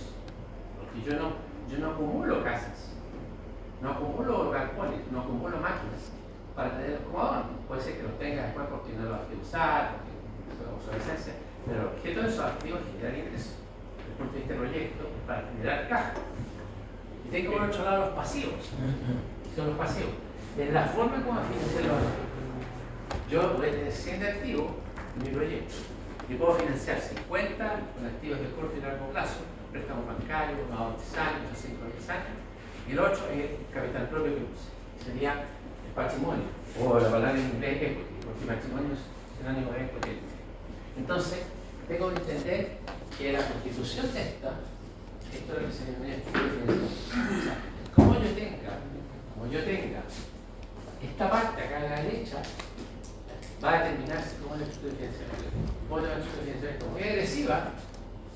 Porque yo no acumulo casas, no acumulo galpones, no acumulo máquinas para tenerlos como adorno. Puede ser que los tenga después porque no los hay que usar, porque obsolescencia, pero el objeto de esos activos es generar ingresos. Desde el punto de vista del proyecto, para generar caja. Y tengo por otro lado los pasivos. Son los pasivos. Es la forma como financiar los activos. Yo voy a tener 100 de activos en mi proyecto. Y puedo financiar 50 con activos de corto y largo plazo, préstamos bancarios, a 10 años, a 5 o 10 años. Y el 8 es el capital propio que use. Sería el patrimonio, o la palabra en inglés equity, porque patrimonio es sinónimo de equity. Entonces, tengo que entender que la constitución de esto es lo que se denomina estructura financiera. O sea, como yo tenga esta parte acá a la derecha, va a determinarse cómo es la estructura financiera. Puedo tener una estructura financiera muy agresiva,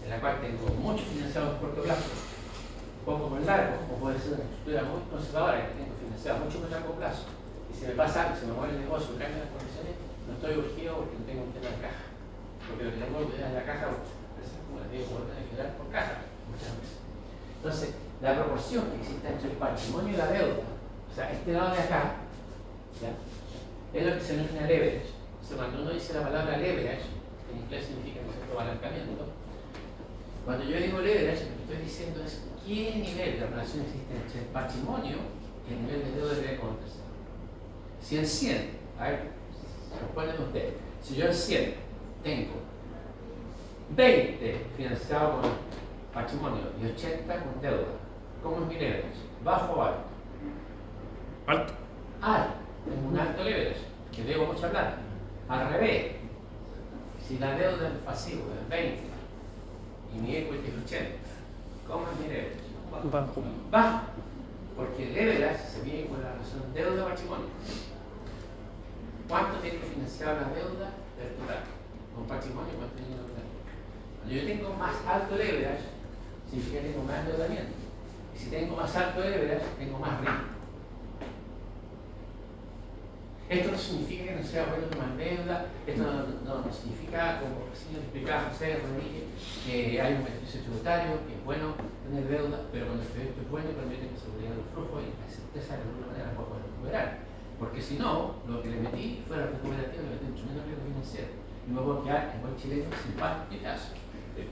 en la cual tengo mucho financiado a corto plazo, poco por largo, o puede ser una estructura muy conservadora, que tengo financiado mucho por largo plazo. Y si me pasa algo, si me mueve el negocio, cambia las condiciones, no estoy urgido porque no tengo un tema de caja. Porque lo que tengo que en la caja, como les digo, puedo tener que dar por caja muchas veces. Entonces, la proporción que existe entre el patrimonio y la deuda, o sea, este lado de acá, ¿ya? Es lo que se denomina leverage. O sea, cuando uno dice la palabra leverage, que en inglés significa apalancamiento, cuando yo digo leverage, lo que estoy diciendo es qué nivel de relación existe entre el patrimonio y el nivel de deuda que debe tercero. Si en 100, a ver, responden ustedes, si yo en 100 tengo 20 financiado con patrimonio y 80 con deuda, ¿cómo es mi leverage? ¿Bajo o alto? Alto. Alto. Tengo un alto leverage, que debo mucha plata. Al revés, si la deuda es pasivo es 20 y mi equity es 80, ¿cómo es mi leverage? Bajo. Bajo. Porque el leverage se mide con la relación deuda-patrimonio. ¿Cuánto tengo financiado la deuda del total? Con patrimonio, ¿cuánto tengo total? Cuando yo tengo más alto leverage, significa que tengo más endeudamiento. Y si tengo más alto leverage, tengo más riesgo. Esto no significa que no sea bueno tomar deuda, esto no significa, como recién explicaba José Rodríguez, que hay un beneficio tributario, que es bueno tener deuda, pero cuando el proyecto es bueno permite que se seguridad del flujo y la certeza de alguna manera pueda poder recuperar. Porque si no, lo que le metí fuera recuperativo, le metí mucho menos riesgo financiero. Y me voy a quedar en buen chileno sin pan ni caso.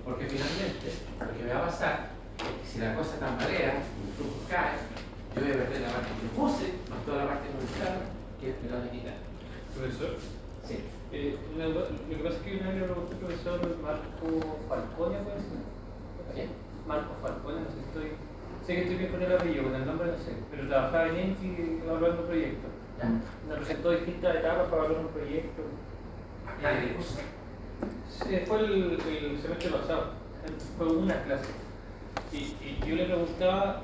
Porque finalmente lo que me va a pasar es que si la cosa tambalea, el flujo cae, yo voy a perder la parte que yo puse, más toda la parte que me gustaron, que me la van a quitar. Profesor, Sí. lo que pasa es que una vez le pregunté al profesor Marco Falcone, ¿puede ser? ¿Quién? Marco Falcone, no sé si sé que estoy bien con el apellido, con el nombre no sé, pero trabajaba en Engie evaluando proyectos. ¿Ya? Me presentó distintas etapas para evaluar un proyecto. ¿Qué curso? Sí, fue el semestre pasado, fue una clase. Y yo le preguntaba,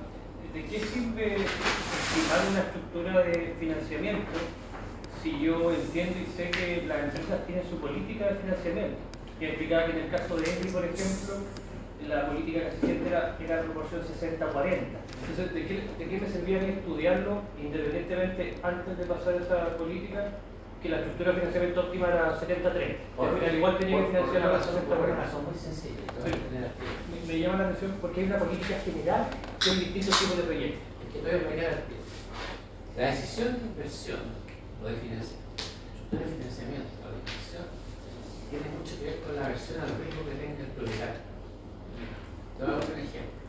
¿de qué sirve estimar una estructura de financiamiento si yo entiendo y sé que las empresas tienen su política de financiamiento? Y explicaba que en el caso de Engie, por ejemplo, la política casi siempre era proporción 60-40. Entonces, ¿de qué me servía a mí estudiarlo independientemente antes de pasar esa política? Que la estructura de financiamiento óptima era 70-30. Al igual tenía que financiar la razón por una razón muy sencilla. Me llama la atención porque hay una política general que hay distintos tipos de proyectos. Es que todavía me queda el pie. La decisión de inversión o de financiamiento, estructura de financiamiento o de inversión, tiene mucho que ver con la versión al riesgo que tenga el propietario. Te voy a dar un ejemplo.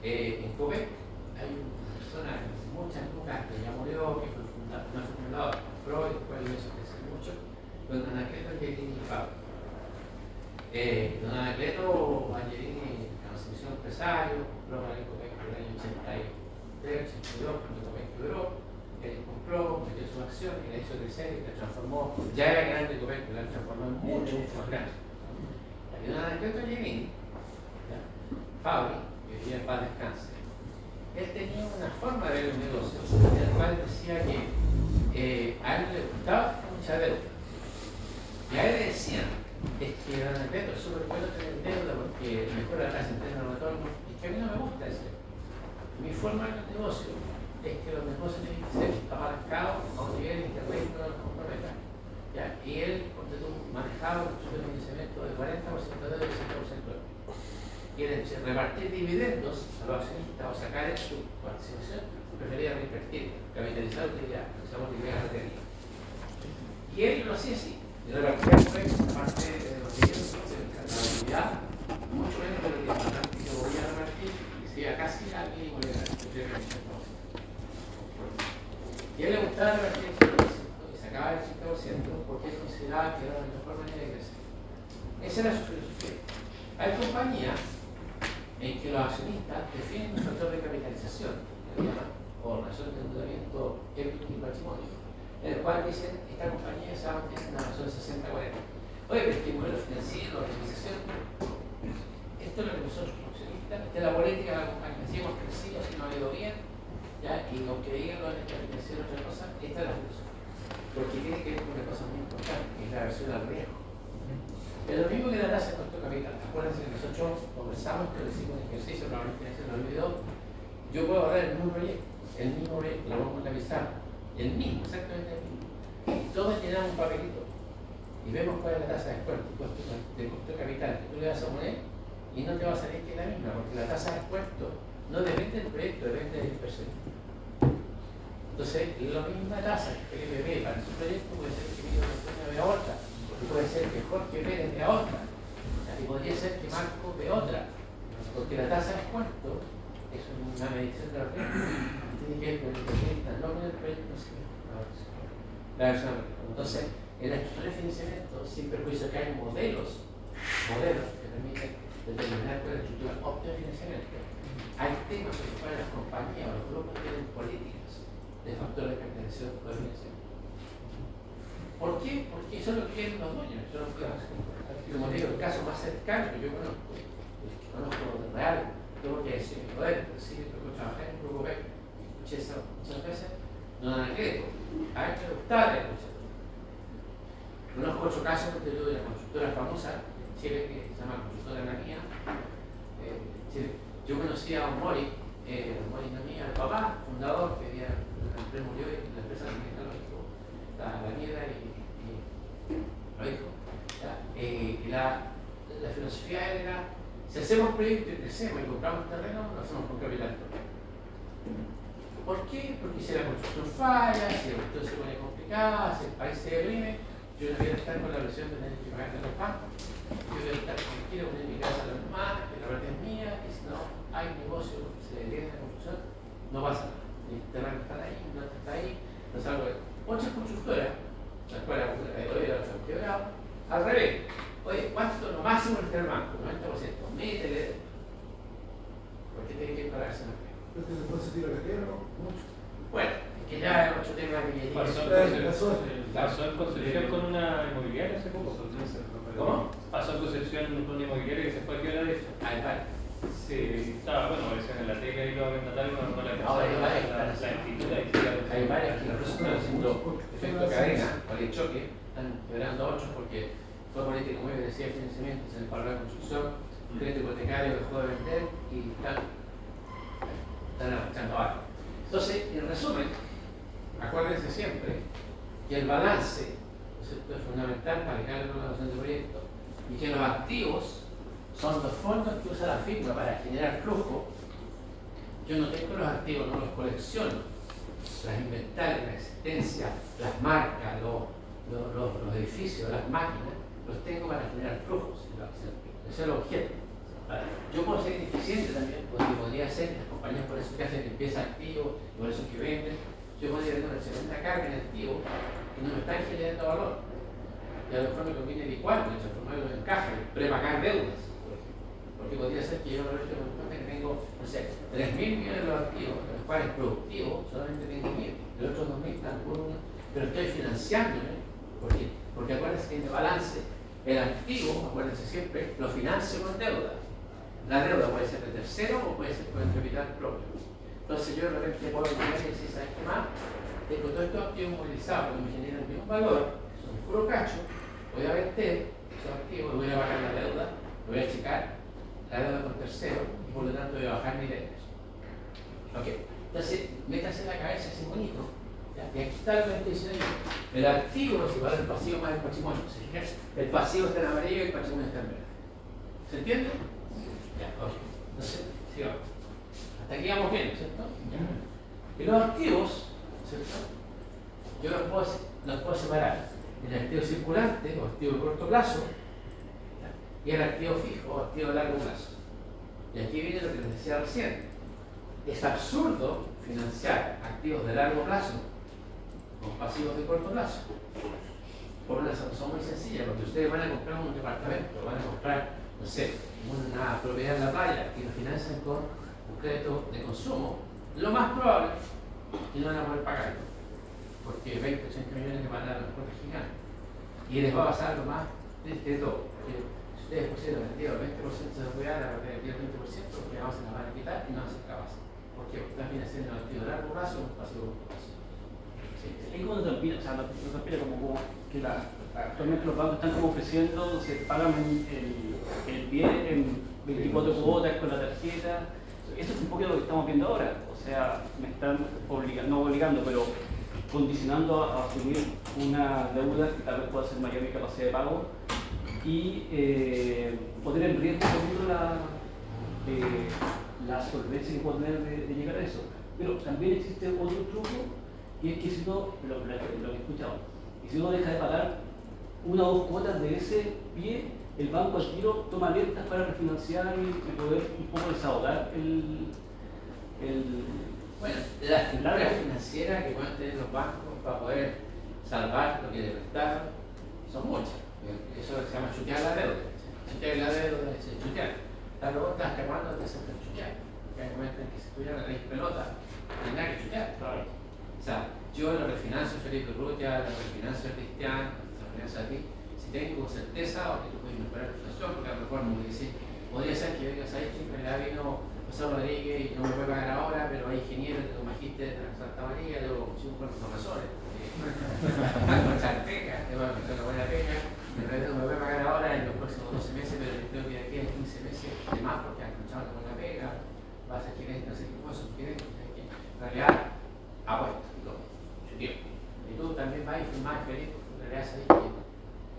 En Copec hay una persona que hace muchas lucas que ya murió, que fue fundador, Freud, después de eso creció mucho, don Anacleto Angelini Fabio. Don Anacleto Angelini se hizo empresario, compró para el Copec en el año 83, 82, cuando Copec quebró, él compró, metió su acción y la hizo crecer y la transformó. Ya era grande Copec, pero la transformó en mucho más grande. Y don Anacleto Angelini Fabri, que vivía en paz descanse, él tenía una forma de ver el negocio en la cual decía que a él le gustaba mucha deuda. Y a él le decían, es que don Anacleto es súper bueno tener deuda porque mejora la tasa interna de retorno. Y que a mí no me gusta eso. Mi forma de ver el negocio es que los negocios tienen que ser apalancados a un nivel en que el riesgo no los comprometa. ¿Ya? Y él, porque tú manejaba un financiamiento del 40% de deuda y 60% de quieren repartir dividendos a los accionistas o sacar su participación, prefería reinvertir, capitalizar utilidad, usamos utilidad retenida. Y él lo hacía así, y repartía la parte de los dividendos de la utilidad, mucho menos de lo que yo voy a repartir, y se iba casi al mínimo de la y a él le gustaba repartir el 5% y sacaba el 5% porque él consideraba que era la mejor manera de crecer. Esa era su filosofía. Hay compañías en que los accionistas definen un factor de capitalización, que se llama, o razón de endeudamiento épico y patrimonio, en el cual dicen, esta compañía se va a mantener en una razón 60-40. Oye, pero es que el modelo financiero, la organización, esto es lo que nosotros como accionistas, esta es la política de la compañía, si hemos crecido, si nos ha ido bien, ¿ya? Y aunque digan los entes financieros otra cosa, esta es la filosofía, porque tiene que ver con una cosa muy importante, que es la versión al riesgo. Es lo mismo que la tasa de costo de capital. Acuérdense que nosotros conversamos, que lo hicimos en ejercicio, probablemente se lo olvidó. Yo puedo ahorrar el mismo proyecto, lo vamos a revisar, el mismo, exactamente el mismo. Y todos llenamos un papelito y vemos cuál es la tasa de costo de capital que tú le vas a poner y no te va a salir que es la misma, porque la tasa de descuento no depende del proyecto, depende del inversionista. Entonces, la misma tasa que Felipe ve para su proyecto puede ser que Miguel Antonio vea otra. Puede ser que Jorge Pérez vea otra, y podría ser que Marco vea otra, porque la tasa de descuento es una medición de los riesgos, tiene que ver con el proyecto, no con el proyecto, sino la versión. Entonces, en la estructura de financiamiento, sin perjuicio que hay modelos que permiten determinar cuál es la estructura óptima de financiamiento, hay temas en los cuales las compañías o los grupos tienen políticas de factores de capitalización o de financiamiento. ¿Por qué? Porque eso es lo que quieren los dueños. Eso es lo que hacen. Como digo, el caso más cercano que yo conozco de real, tengo que decir, joder, pero sí, yo trabajé en un grupo B, escuché eso muchas veces, don Anacleto, a él le gustaba la escucha. Conozco otro caso de una constructora famosa en Chile que se llama Constructora Nanía. Yo conocí a Mori Nanía, el papá, fundador, que ya murió y la empresa también lo estuvo. la filosofía era, si hacemos proyectos y crecemos y compramos terreno, lo hacemos con capital propio. ¿Por qué? Porque si la construcción falla, si la cuestión se pone complicada, si el país se deprime, yo no quiero estar con la presión de tener que pagar de los bancos. Yo quiero estar tranquilo, poner mi casa a la hermana, que la parte es mía, y si no hay negocio, se detiene la construcción, no pasa nada. El terreno está ahí, no está ahí, no salgo de muchas constructoras, las cuales hoy las han quebrado, al revés. Oye, ¿cuánto lo máximo está el banco? 90%. Métele. ¿Por qué tiene que pagarse una pena? Porque después se tira la quiebra, ¿no? Mucho. Bueno, es que ya es otro tema que ya Pasó en Concepción con una inmobiliaria hace poco. ¿Cómo? Pasó en Concepción con una inmobiliaria que se fue a quiebra de hecho. Ahí va. Sí, estaba, bueno, aparecían en la tele y los arrendatarios no la Ahora hay varias la instituta y hay varias que los están haciendo efecto cadena, por el choque, están quebrando otros porque fue política muy agresiva de financiamiento, se les paró la construcción, el crédito hipotecario dejó de vender y están arrastrando abajo. Entonces, en resumen, acuérdense siempre que el balance, ¿no es cierto?, es fundamental para el cálculo de la evaluación de proyectos y que los activos son los fondos que usa la firma para generar flujo. Yo no tengo los activos, no los colecciono. Las inventarios, la existencia, las marcas, los edificios, las máquinas, los tengo para generar flujos. Ese es el objeto. Ahora, yo puedo ser ineficiente también, porque podría ser, las compañías por eso que hacen limpieza de activos, y por eso que venden, yo podría tener una excelente carga en activos que no me están generando valor. Y a lo mejor me conviene licuarlo, transformarlo en caja, prepagar deudas. Porque podría ser que yo me tengo, no sé, 3.000 millones de los activos, de los cuales productivos solamente tengo 1.000, de los otros 2.000 están por uno, pero estoy financiándome. ¿Por qué? Porque acuérdense que en el balance, el activo, acuérdense siempre, lo financio con deuda. La deuda puede ser de tercero o puede ser con el capital propio. Entonces yo de repente puedo llegar y decir, ¿sabes qué más? Tengo todos estos activos movilizados que me generan un valor, son puro cacho, voy a vender esos activos, voy a bajar la deuda, voy a checar la deuda con tercero y por lo tanto voy a bajar mi deuda. Ok, entonces métase en la cabeza ese bonito. ¿Ya? Y aquí está lo que estoy diciendo yo. El activo es igual al pasivo más el patrimonio. ¿Se fijan? El pasivo está en amarillo y el patrimonio está en verde. ¿Se entiende? Ya, ok. Entonces, sigamos. Hasta aquí vamos bien, ¿cierto? Y los activos, ¿cierto? Yo los puedo separar en el activo circulante o activo de corto plazo y el activo fijo o activo de largo plazo. Y aquí viene lo que les decía recién. Es absurdo financiar activos de largo plazo con pasivos de corto plazo. Por una razón muy sencilla, porque ustedes van a comprar un departamento, van a comprar, no sé, una propiedad en la playa y lo financian con un crédito de consumo. Lo más probable es que no van a poder pagarlo, porque 20 o 80 millones le van a dar a los propios gigantes. Y les va a pasar lo más de todo. Si ustedes pusieron el 20% de seguridad, la propiedad del 20%, porque vamos a la van a quitar y no van a ser capaces. ¿Por qué? Porque están financiando un activo de largo plazo o un pasivo de corto plazo. Es como transpira, o sea, no transpira como que actualmente los bancos están como ofreciendo, se pagan el bien en 24 cuotas con la tarjeta. Eso es un poco lo que estamos viendo ahora. O sea, me están no obligando, pero condicionando a asumir una deuda que tal vez pueda ser mayor mi capacidad de pago y poner en riesgo la solvencia que puedo tener de llegar a eso. Pero también existe otro truco, y es que si no, lo que he escuchado, y si uno deja de pagar una o dos cuotas de ese pie, el banco al tiro toma alertas para refinanciar y poder un poco desahogar Bueno, las figuras financieras que pueden tener los bancos para poder salvar lo que le prestaron son muchas. Eso se llama chutear la deuda. Chutear la deuda es chutear. La pregunta es hasta cuándo te hacen chutear. Porque hay momentos en que si tú ya no tenés pelota, tendrás que chutear. Claro. O sea, yo lo refinancio a Felipe Urrutia, lo refinancio a Cristian, lo refinancio a ti. Si tengo certeza o que tú puedes mejorar la situación, porque a lo mejor me decís, podría ser que vengas ahí, que me la vino José Rodríguez y no me puede pagar ahora, pero hay ingenieros de tu magíster de Santa María, luego si un cuerpo son razones. Van a echar pega, te van a echar una buena pega, no me puede pagar ahora en los próximos 12 meses, pero yo creo que de aquí a 15 meses de más porque han echado una buena pega, va a ser gerente, no sé qué cosa, gerente, en realidad apuesto y todo, su tiempo. Y tú también vas y firmás feliz, porque en realidad sabes que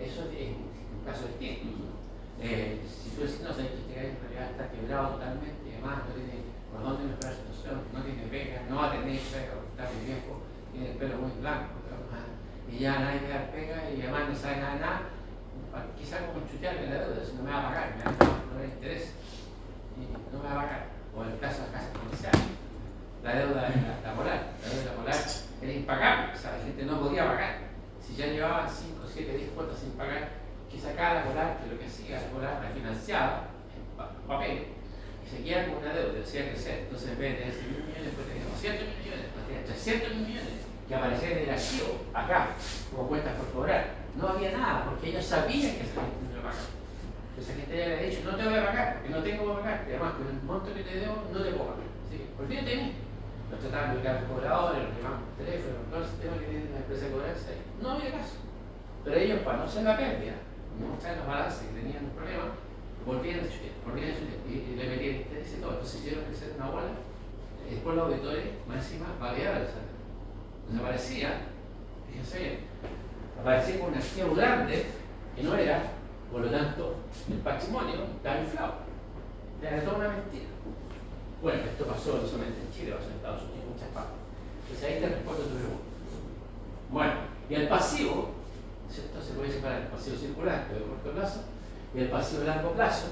eso es un caso distinto. Si tú dices, no sé, que este gallo en realidad está quebrado totalmente y además no tiene por dónde mejorar la situación, no tiene pega, no va a tener pega porque está muy viejo, tiene el pelo muy blanco, y ya nadie le da pega y además no sabe nada, quizás como chutearle la deuda, si no me va a pagar, no me interesa, y no me va a pagar. O en el caso de las casas comerciales, la deuda laboral era impagable, o sea, la gente no podía pagar. Si ya llevaba 5, 7, 10 cuotas sin pagar, que sacaba la laboral, que lo que hacía la laboral la financiaba en papel, y seguía con una deuda, decía crecer. Entonces en vez de tener 100 millones, después tenía 200 millones, después tenía 300 millones, que aparecían en el archivo, acá, como cuentas por cobrar. No había nada, porque ellos sabían que esa gente no iba a pagar. Esa gente ya le había dicho, no te voy a pagar, porque no tengo que pagar, y además con el monto que te debo, no te puedo pagar. Así que, olvídate de mí. Los trataban de ubicar a los cobradores, los llamaban por teléfono, todo el sistema que tiene la empresa de cobranza ahí. No había caso. Pero ellos, para no ser la pérdida, no mostrar los balances que tenían un problema, volvían a chutear, y le metían interés y todo. Entonces hicieron crecer una bola. Después los auditores, más encima, validaban esa deuda. Entonces aparecía, fíjense bien, aparecía con un activo grande que no era, por lo tanto, el patrimonio estaba inflado. Era toda una mentira. Bueno, esto pasó no solamente en Chile, pasó en Estados Unidos, en muchas partes. Entonces ahí te respondo tu pregunta. Bueno, y el pasivo, ¿cierto? Se puede separar el pasivo circulante de corto plazo y el pasivo de largo plazo,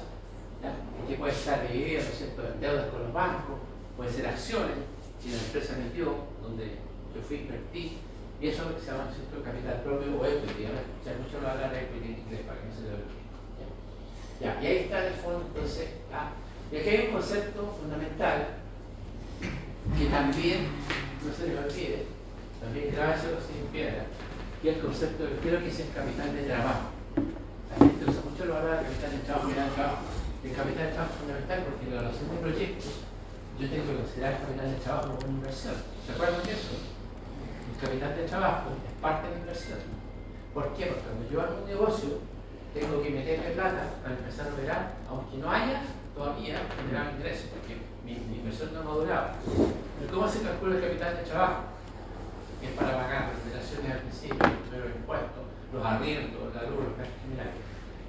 ¿ya? Que puede estar dividido, ¿cierto?, en deudas con los bancos, puede ser acciones, si la empresa metió, donde yo fui, invertí, y eso es lo que se llama, ¿cierto?, capital propio o equity. O sea, mucho lo habla de equity en inglés para que no se lo olvide. ¿Ya? Y ahí está en el fondo, entonces, y aquí hay un concepto fundamental que también, no se les olvide, también grábaselo sin piedra, que es el concepto que creo que es el capital de trabajo. La gente usa mucho lo habla de capital de trabajo, el capital de trabajo es fundamental porque en la evaluación de proyectos yo tengo que considerar el capital de trabajo como una inversión. ¿Se acuerdan de eso? El capital de trabajo es parte de la inversión. ¿Por qué? Porque cuando yo hago un negocio tengo que meterle plata para empezar a operar, aunque no haya todavía generado ingresos, porque mi inversión no ha madurado. Pero ¿cómo se calcula el capital de trabajo? Que es para pagar las operaciones al principio, los impuestos, los arriendos, la luz, los gastos generales.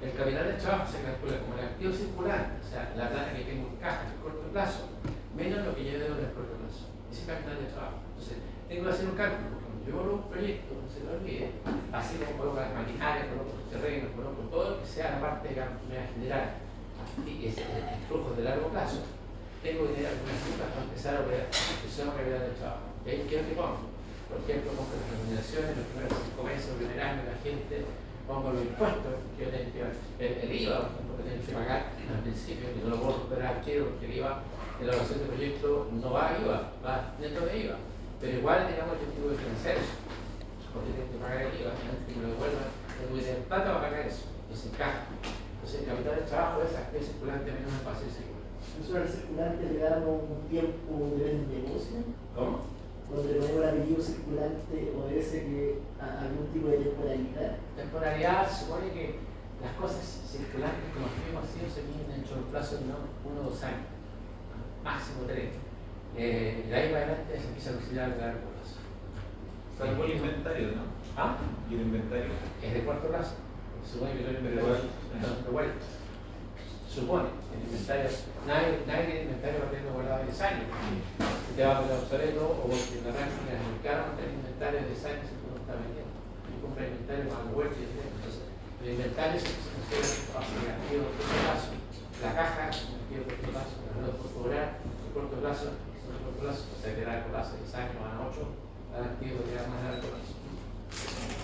El capital de trabajo se calcula como el activo circulante, o sea, la plata que tengo en caja en el corto plazo, menos lo que yo debo en el corto plazo. Ese es el capital de trabajo. Entonces, tengo que hacer un cálculo. Cuando yo hago un proyecto, no se lo olvide, así como coloco las maquinarias, coloco los terrenos, coloco todo lo que sea la parte, digamos, que me va a generar el flujo de largo plazo, tengo que tener algunas rutas para empezar a operar, que son los capital de trabajo. Y ahí quiero que pongo. Por ejemplo, pongo las remuneraciones, los primeros 5 meses, el primer año, la gente, pongo los impuestos, que yo tengo que el IVA, por ejemplo, que tengo que pagar al principio, que no lo puedo superar al tiro, porque el IVA en la evaluación de proyecto no va a IVA, va dentro de IVA. Pero igual, digamos, yo tengo que financiar eso, porque tengo que pagar el IVA, antes que me lo devuelvan, tengo que tener plata para pagar eso, y se encaja. Entonces, el capital de trabajo es activo circulante menos el pasivo circulante. Nosotros al circulante le damos un tiempo de negocio. ¿Cómo? Cuando le ponemos el apellido circulante, obedece que a algún tipo de temporalidad. Temporalidad supone que las cosas circulantes, como estuvimos haciendo, se miden dentro del plazo de 1 o 2 años, máximo 3. Y de ahí para adelante se empieza a considerar el largo plazo. Salvo el inventario, ¿no? ¿Ah? Y el inventario. Es de corto plazo. Supone que el inventario no vuelve. Supone que el inventario, nadie tiene inventario para tenerlo guardado 10 años. Si te va a poner obsoleto o porque en la máquina es muy caro tener inventario de 10 años si tú no estás vendiendo. Y compra inventario para el vuelto y el entonces el inventario se considera un activo de corto plazo. La caja es un activo de corto plazo, la deuda por cobrar, el corto plazo, o sea que el largo plazo 10 años van a 8, el activo que da más largo plazo.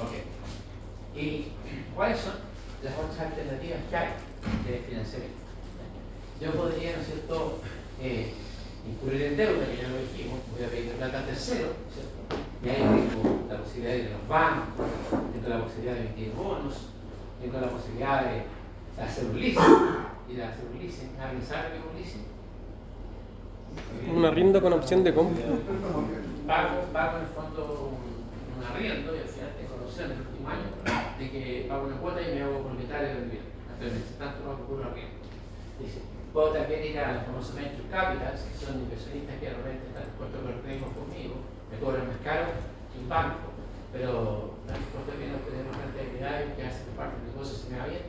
Ok. ¿Y cuáles son las otras alternativas que hay de financiamiento? Yo podría, ¿no es cierto?, incurrir en deuda, que ya lo dijimos, voy a pedir plata a tercero, ¿cierto? Y ahí tengo la posibilidad de ir a los bancos, tengo la posibilidad de emitir bonos, tengo la posibilidad de hacer un leasing, y de hacer un leasing. ¿Alguien sabe qué es un leasing? Un arriendo con opción de compra. Pago en el fondo un arriendo y al final tengo la opción en el último año de que pago una cuota y me hago propietario del bien. Entonces, tanto no ocurre arriendo. Dice, puedo también ir a los famosos venture capitals, que son inversionistas que realmente están dispuestos a perder conmigo, me cobran más caro que un banco, pero están dispuestos a obtener una cantidad de actividades que hacen que parte del negocio se me va bien,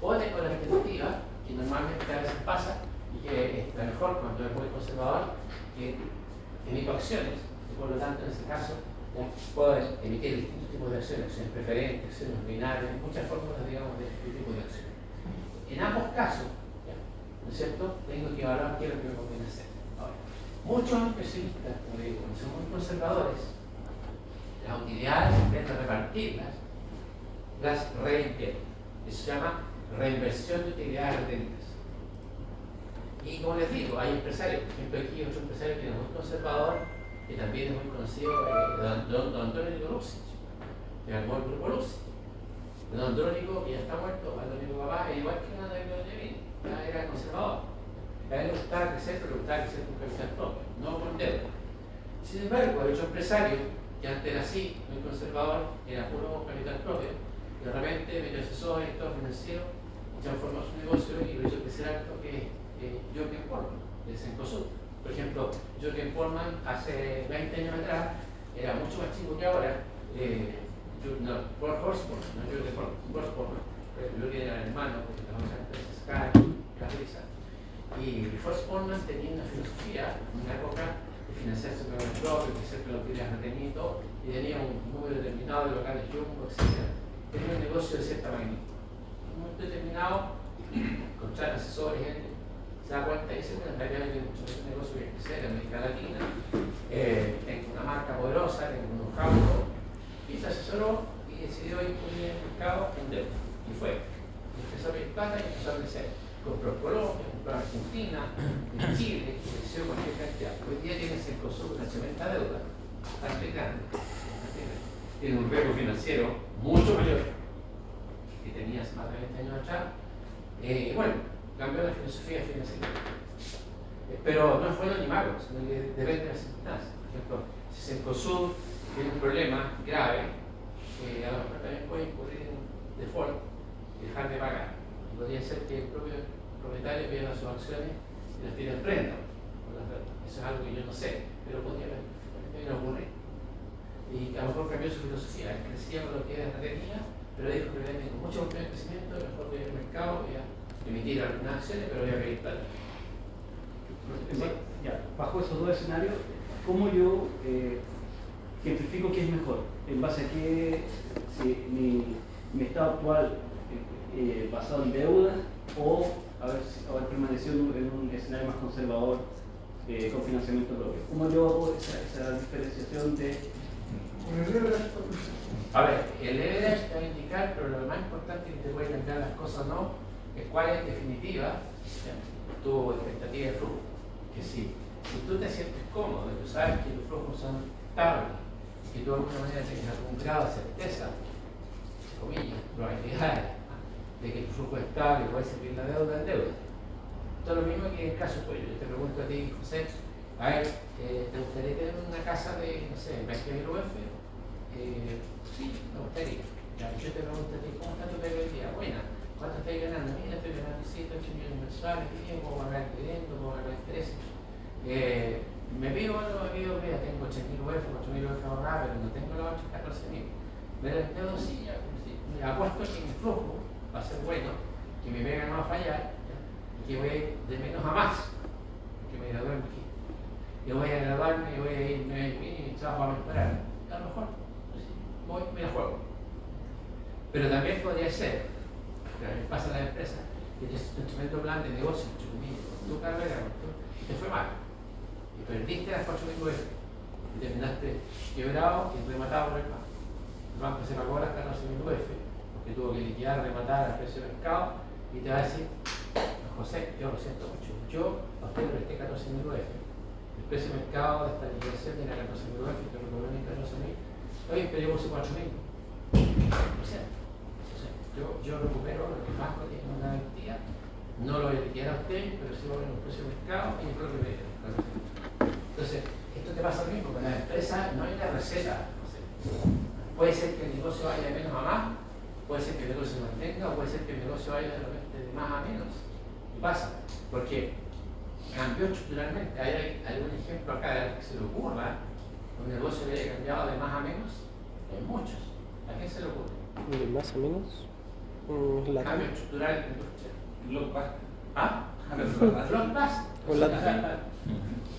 O tengo la alternativa, que normalmente a veces pasa, y que está mejor cuando es muy conservador, que emito acciones, y por lo tanto en ese caso ya puedo emitir distintos tipos de acciones, acciones preferentes, acciones binarias, muchas fórmulas, digamos, de este tipo de acciones. En ambos casos, ¿ya? ¿No es cierto?, tengo que evaluar qué es lo que me conviene hacer. Ahora, muchos inversionistas, como digo, son muy conservadores, las utilidades intentan repartirlas, las reinvierten. Eso se llama reinversión de utilidades retenidas. Y como les digo, hay empresarios, por ejemplo aquí otro empresario que es muy conservador, que también es muy conocido, don Andrónico Lucic, que armó el grupo Lucic. Don Andrónico, que ya está muerto, Andrónico papá, igual que Andrónico Levin, era conservador. A él le gustaba crecer, pero le gustaba crecer con capital propio, no con deuda. Sin embargo, hay otro empresario que antes era así, muy conservador, era puro capital propio, y de repente metió asesor, director financiero, transformó su negocio y lo hizo crecer alto, que Jürgen Pollmann, de Cencosud. Por ejemplo, Jürgen Pollmann hace 20 años atrás era mucho más chico que ahora. Horst Pollmann, no Jürgen Pollmann. Jürgen era el hermano, porque trabajaba en empresas Sky, Carriza. Y Horst Pollmann tenía una filosofía, en una época, de financiarse con el propio, de ser que lo quería retener y todo, y tenía un número determinado de locales Jumbo, etc. Tenía un negocio de cierta magnitud. En un momento determinado, contrata asesores, gente se da cuenta y dice, bueno, en realidad hay muchos negocios que crecer en América Latina, tengo una marca poderosa, tengo un know-how, y se asesoró y decidió incluir en el mercado en deuda. Y fue. Empezó a pedir plata y empezó a crecer. Compró Colombia, compró Argentina, en Chile, creció cualquier cantidad. Hoy día tiene Cencosud una tremenda deuda, bastante grande. Tiene un riesgo financiero mucho mayor que tenía hace más de 20 años atrás. Bueno, cambió la filosofía financiera. Pero no fue ni malo, sino que depende de las circunstancias. Por ejemplo, si Cencosud tiene un problema grave, a lo mejor también puede incurrir en default y dejar de pagar. Podría ser que el propio propietario pierda sus acciones y las tire en prenda. Eso es algo que yo no sé, pero podría ocurrir. Y a lo mejor cambió su filosofía, crecía con lo que tenía, pero dijo que tenía mucho crecimiento, mejor voy al mercado, voy a emitir algunas acciones, pero voy a pedir plata. Ya, bajo esos dos escenarios, ¿cómo yo identifico qué es mejor? ¿En base a qué mi estado actual basado en deuda o haber permanecido en un escenario más conservador con financiamiento propio? ¿Cómo yo hago esa diferenciación de...? A ver, el leverage te va a indicar, pero lo más importante que te puede cambiar las cosas no, es cuál es en definitiva tu expectativa de flujo. Que si tú te sientes cómodo, tú sabes que tus flujos son estables, que tú de alguna manera tienes algún grado de certeza, comillas, probabilidades, de que tu flujo es estable, puedes servir la deuda en deuda. Esto es lo mismo que en el caso tuyo. Yo te pregunto a ti, José, a ver, ¿te gustaría tener una casa de, no sé, 20.000 UF? Sí, me gustaría. Ya, yo te pregunto a ti, ¿cómo está tu PBL? Buena. ¿Cuánto estás ganando? Mira, estoy ganando 7, 8 millones mensuales, bien, puedo pagar dividendos, puedo pagar intereses. Me pido o no me pido, mira, tengo 8.000 UF, 4.000 UF ahorradas, pero no tengo los 14.000. ¿Me lo endeudo? Sí, ya, sí. Me apuesto que mi flujo va a ser bueno, que mi pega no va a fallar, ¿ya? Y que voy a ir de menos a más, que me gradué en aquí. Yo voy a graduarme y voy a irme y mi trabajo va a mejorar. A lo mejor, pues, voy, me la juego. Pero también podría ser, pasa en la empresa, que tienes un tremendo plan de negocio, tu carrera, y te fue mal. Y perdiste las 4.000 UF. Y terminaste quebrado y rematado por el banco. El banco se pagó las 14.000 UF, porque tuvo que liquidar, rematar al precio del mercado, y te va a decir, José, yo lo siento mucho, yo a usted le presté 14.000 UF. El precio de mercado de esta liquidación era 14.000 UF, y te lo cobró en 14.000. Oye, pero yo puse 4.000. Yo recupero lo que el banco tiene una garantía, no lo voy a liquidar a usted, pero sí voy a un precio de mercado y el propio medio. Entonces, esto te pasa lo mismo, con las empresas no hay una receta. Puede ser que el negocio vaya de menos a más, puede ser que el negocio se mantenga, o puede ser que el negocio vaya de repente de más a menos. Y pasa, porque cambió estructuralmente. ¿Hay algún ejemplo acá que se le ocurra? Un negocio que haya cambiado de más a menos. Hay muchos. ¿A quién se le ocurre? ¿De más o menos? La Cambio estructural en la industria. Blockbuster. ¿Ah? Blockbuster. O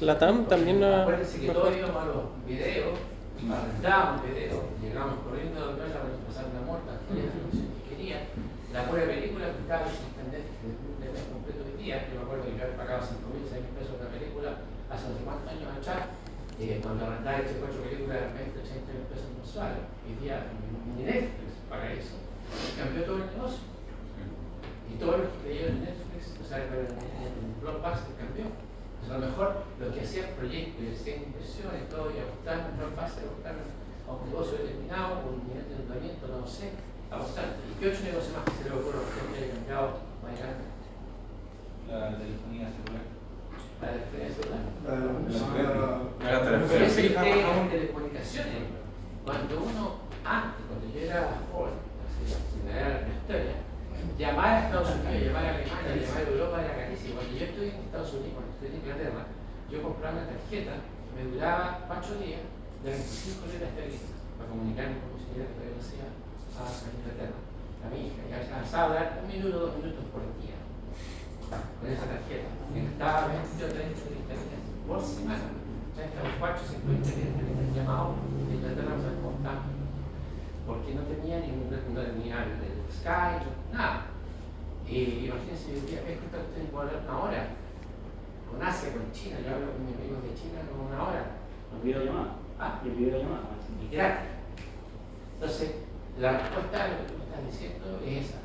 la TAM también Acuérdense que todos íbamos a los videos, arrendábamos videos, llegamos corriendo a la casa para pasar una muerta, que quería. La pura película que estaba en internet de mes completo hoy día, yo me acuerdo que yo había pagado 5.000, 6.000 pesos una película hace no sé cuántos años atrás, cuando arrendaba este 4 películas eran 20, 80.000 pesos mensuales. Hoy día ni Netflix paga eso. Cambió todo el negocio. Y todos los que creyeron en Netflix, o sea, en Blockbuster cambió. O sea, a lo mejor los que hacían proyectos y hacían inversiones, todo, y apostaron en Blockbuster, apostaron a un negocio determinado, un nivel de endeudamiento, no sé, apostaron. ¿Y qué otro negocio más que se le ocurre a usted que haya cambiado más grande? La telefonía celular. La telefonía celular. La Ese es en telecomunicaciones. Cuando uno, cuando yo era joven, así, en la era de la historia, llamar a Estados Unidos, llamar a Alemania, llamar a Europa era carísimo. Cuando yo estuve en Estados Unidos, cuando estuve en Inglaterra, yo compraba una tarjeta que me duraba 4 días de 25 libras esterlinas para comunicarme con mi señora que todavía no hacía a Inglaterra, a mi hija. Y alcanzaba a hablar 1 minuto, 2 minutos por día con esa tarjeta. Me gastaba 20 o 30 libras esterlinas por semana. Ya estamos 4 o 5 libras esterlinas llamados de Inglaterra, no sabemos cómo están. Porque no tenía el Skype, nada. Y imagínense, yo decía, es que usted puede hablar 1 hora con Asia, con China. Yo hablo con mis amigos de China con 1 hora. Los videollamadas. Y el videollamada. Y gratis. Entonces, la respuesta a lo que tú me estás diciendo es esa.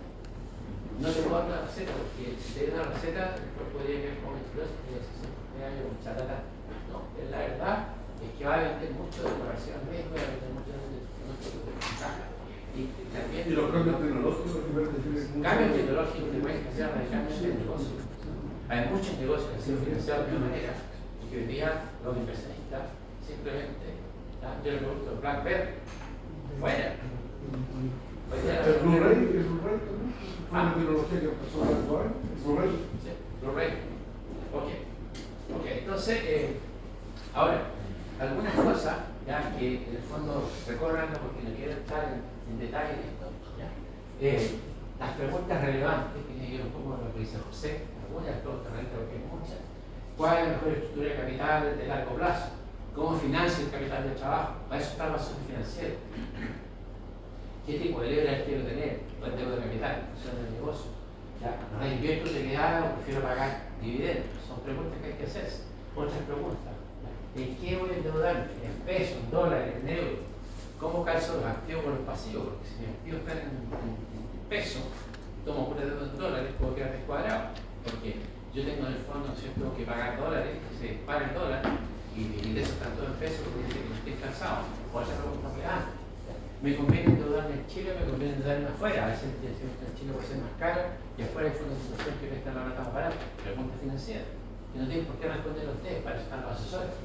No te puedo dar una receta, porque si te doy una receta, después podría ver con mentiroso, que hace 60 años con charlatán. No, la verdad es que va a vender mucho de operaciones médicas, va a vender mucho de y también los cambios tecnológicos, cambios tecnológicos que pueden ser radicalmente el negocio. Hay muchos negocios que han sido financiados de una manera y que hoy día los inversionistas simplemente, yo le pregunto, BlackBerry, fuera. El Blu-ray también. Fue una tecnología que empezó a actuar. El Blu-ray. Sí, Blu-ray. Ok, entonces, ahora, algunas cosas ya que en el fondo recorran, porque no quiero entrar en detalle en esto, ¿ya? Las preguntas relevantes que tienen que ver un poco con lo que dice José, algunas preguntas relevantes porque hay muchas. ¿Cuál es la mejor estructura de capital de largo plazo? ¿Cómo financio el capital de trabajo? Para eso está el basón financiero. ¿Qué tipo de leverage quiero tener? ¿Cuál deuda de capital? ¿Función del negocio? ¿Ya? ¿La invierto utilidad o prefiero pagar dividendos? Son preguntas que hay que hacerse. Otras preguntas. ¿En qué voy a endeudarme? ¿En pesos, en dólares, en euros? ¿Cómo calzo los activos con los pasivos? Porque si mis activos están en pesos, tomo pura deuda en dólares, puedo quedar descuadrado. Porque yo tengo en el fondo, ¿no es cierto?, que pagar dólares, que se dispara el dólar, y mis ingresos están todos en pesos porque dice que no estoy cansado. O esa pregunta real. ¿Me conviene endeudarme en Chile o me conviene endeudarme afuera? A veces en Chile puede ser más caro y afuera hay fondos de inversión que prestan la plata más barata. Pregunta financiera. Que no tienen por qué responder a ustedes, para eso están los asesores.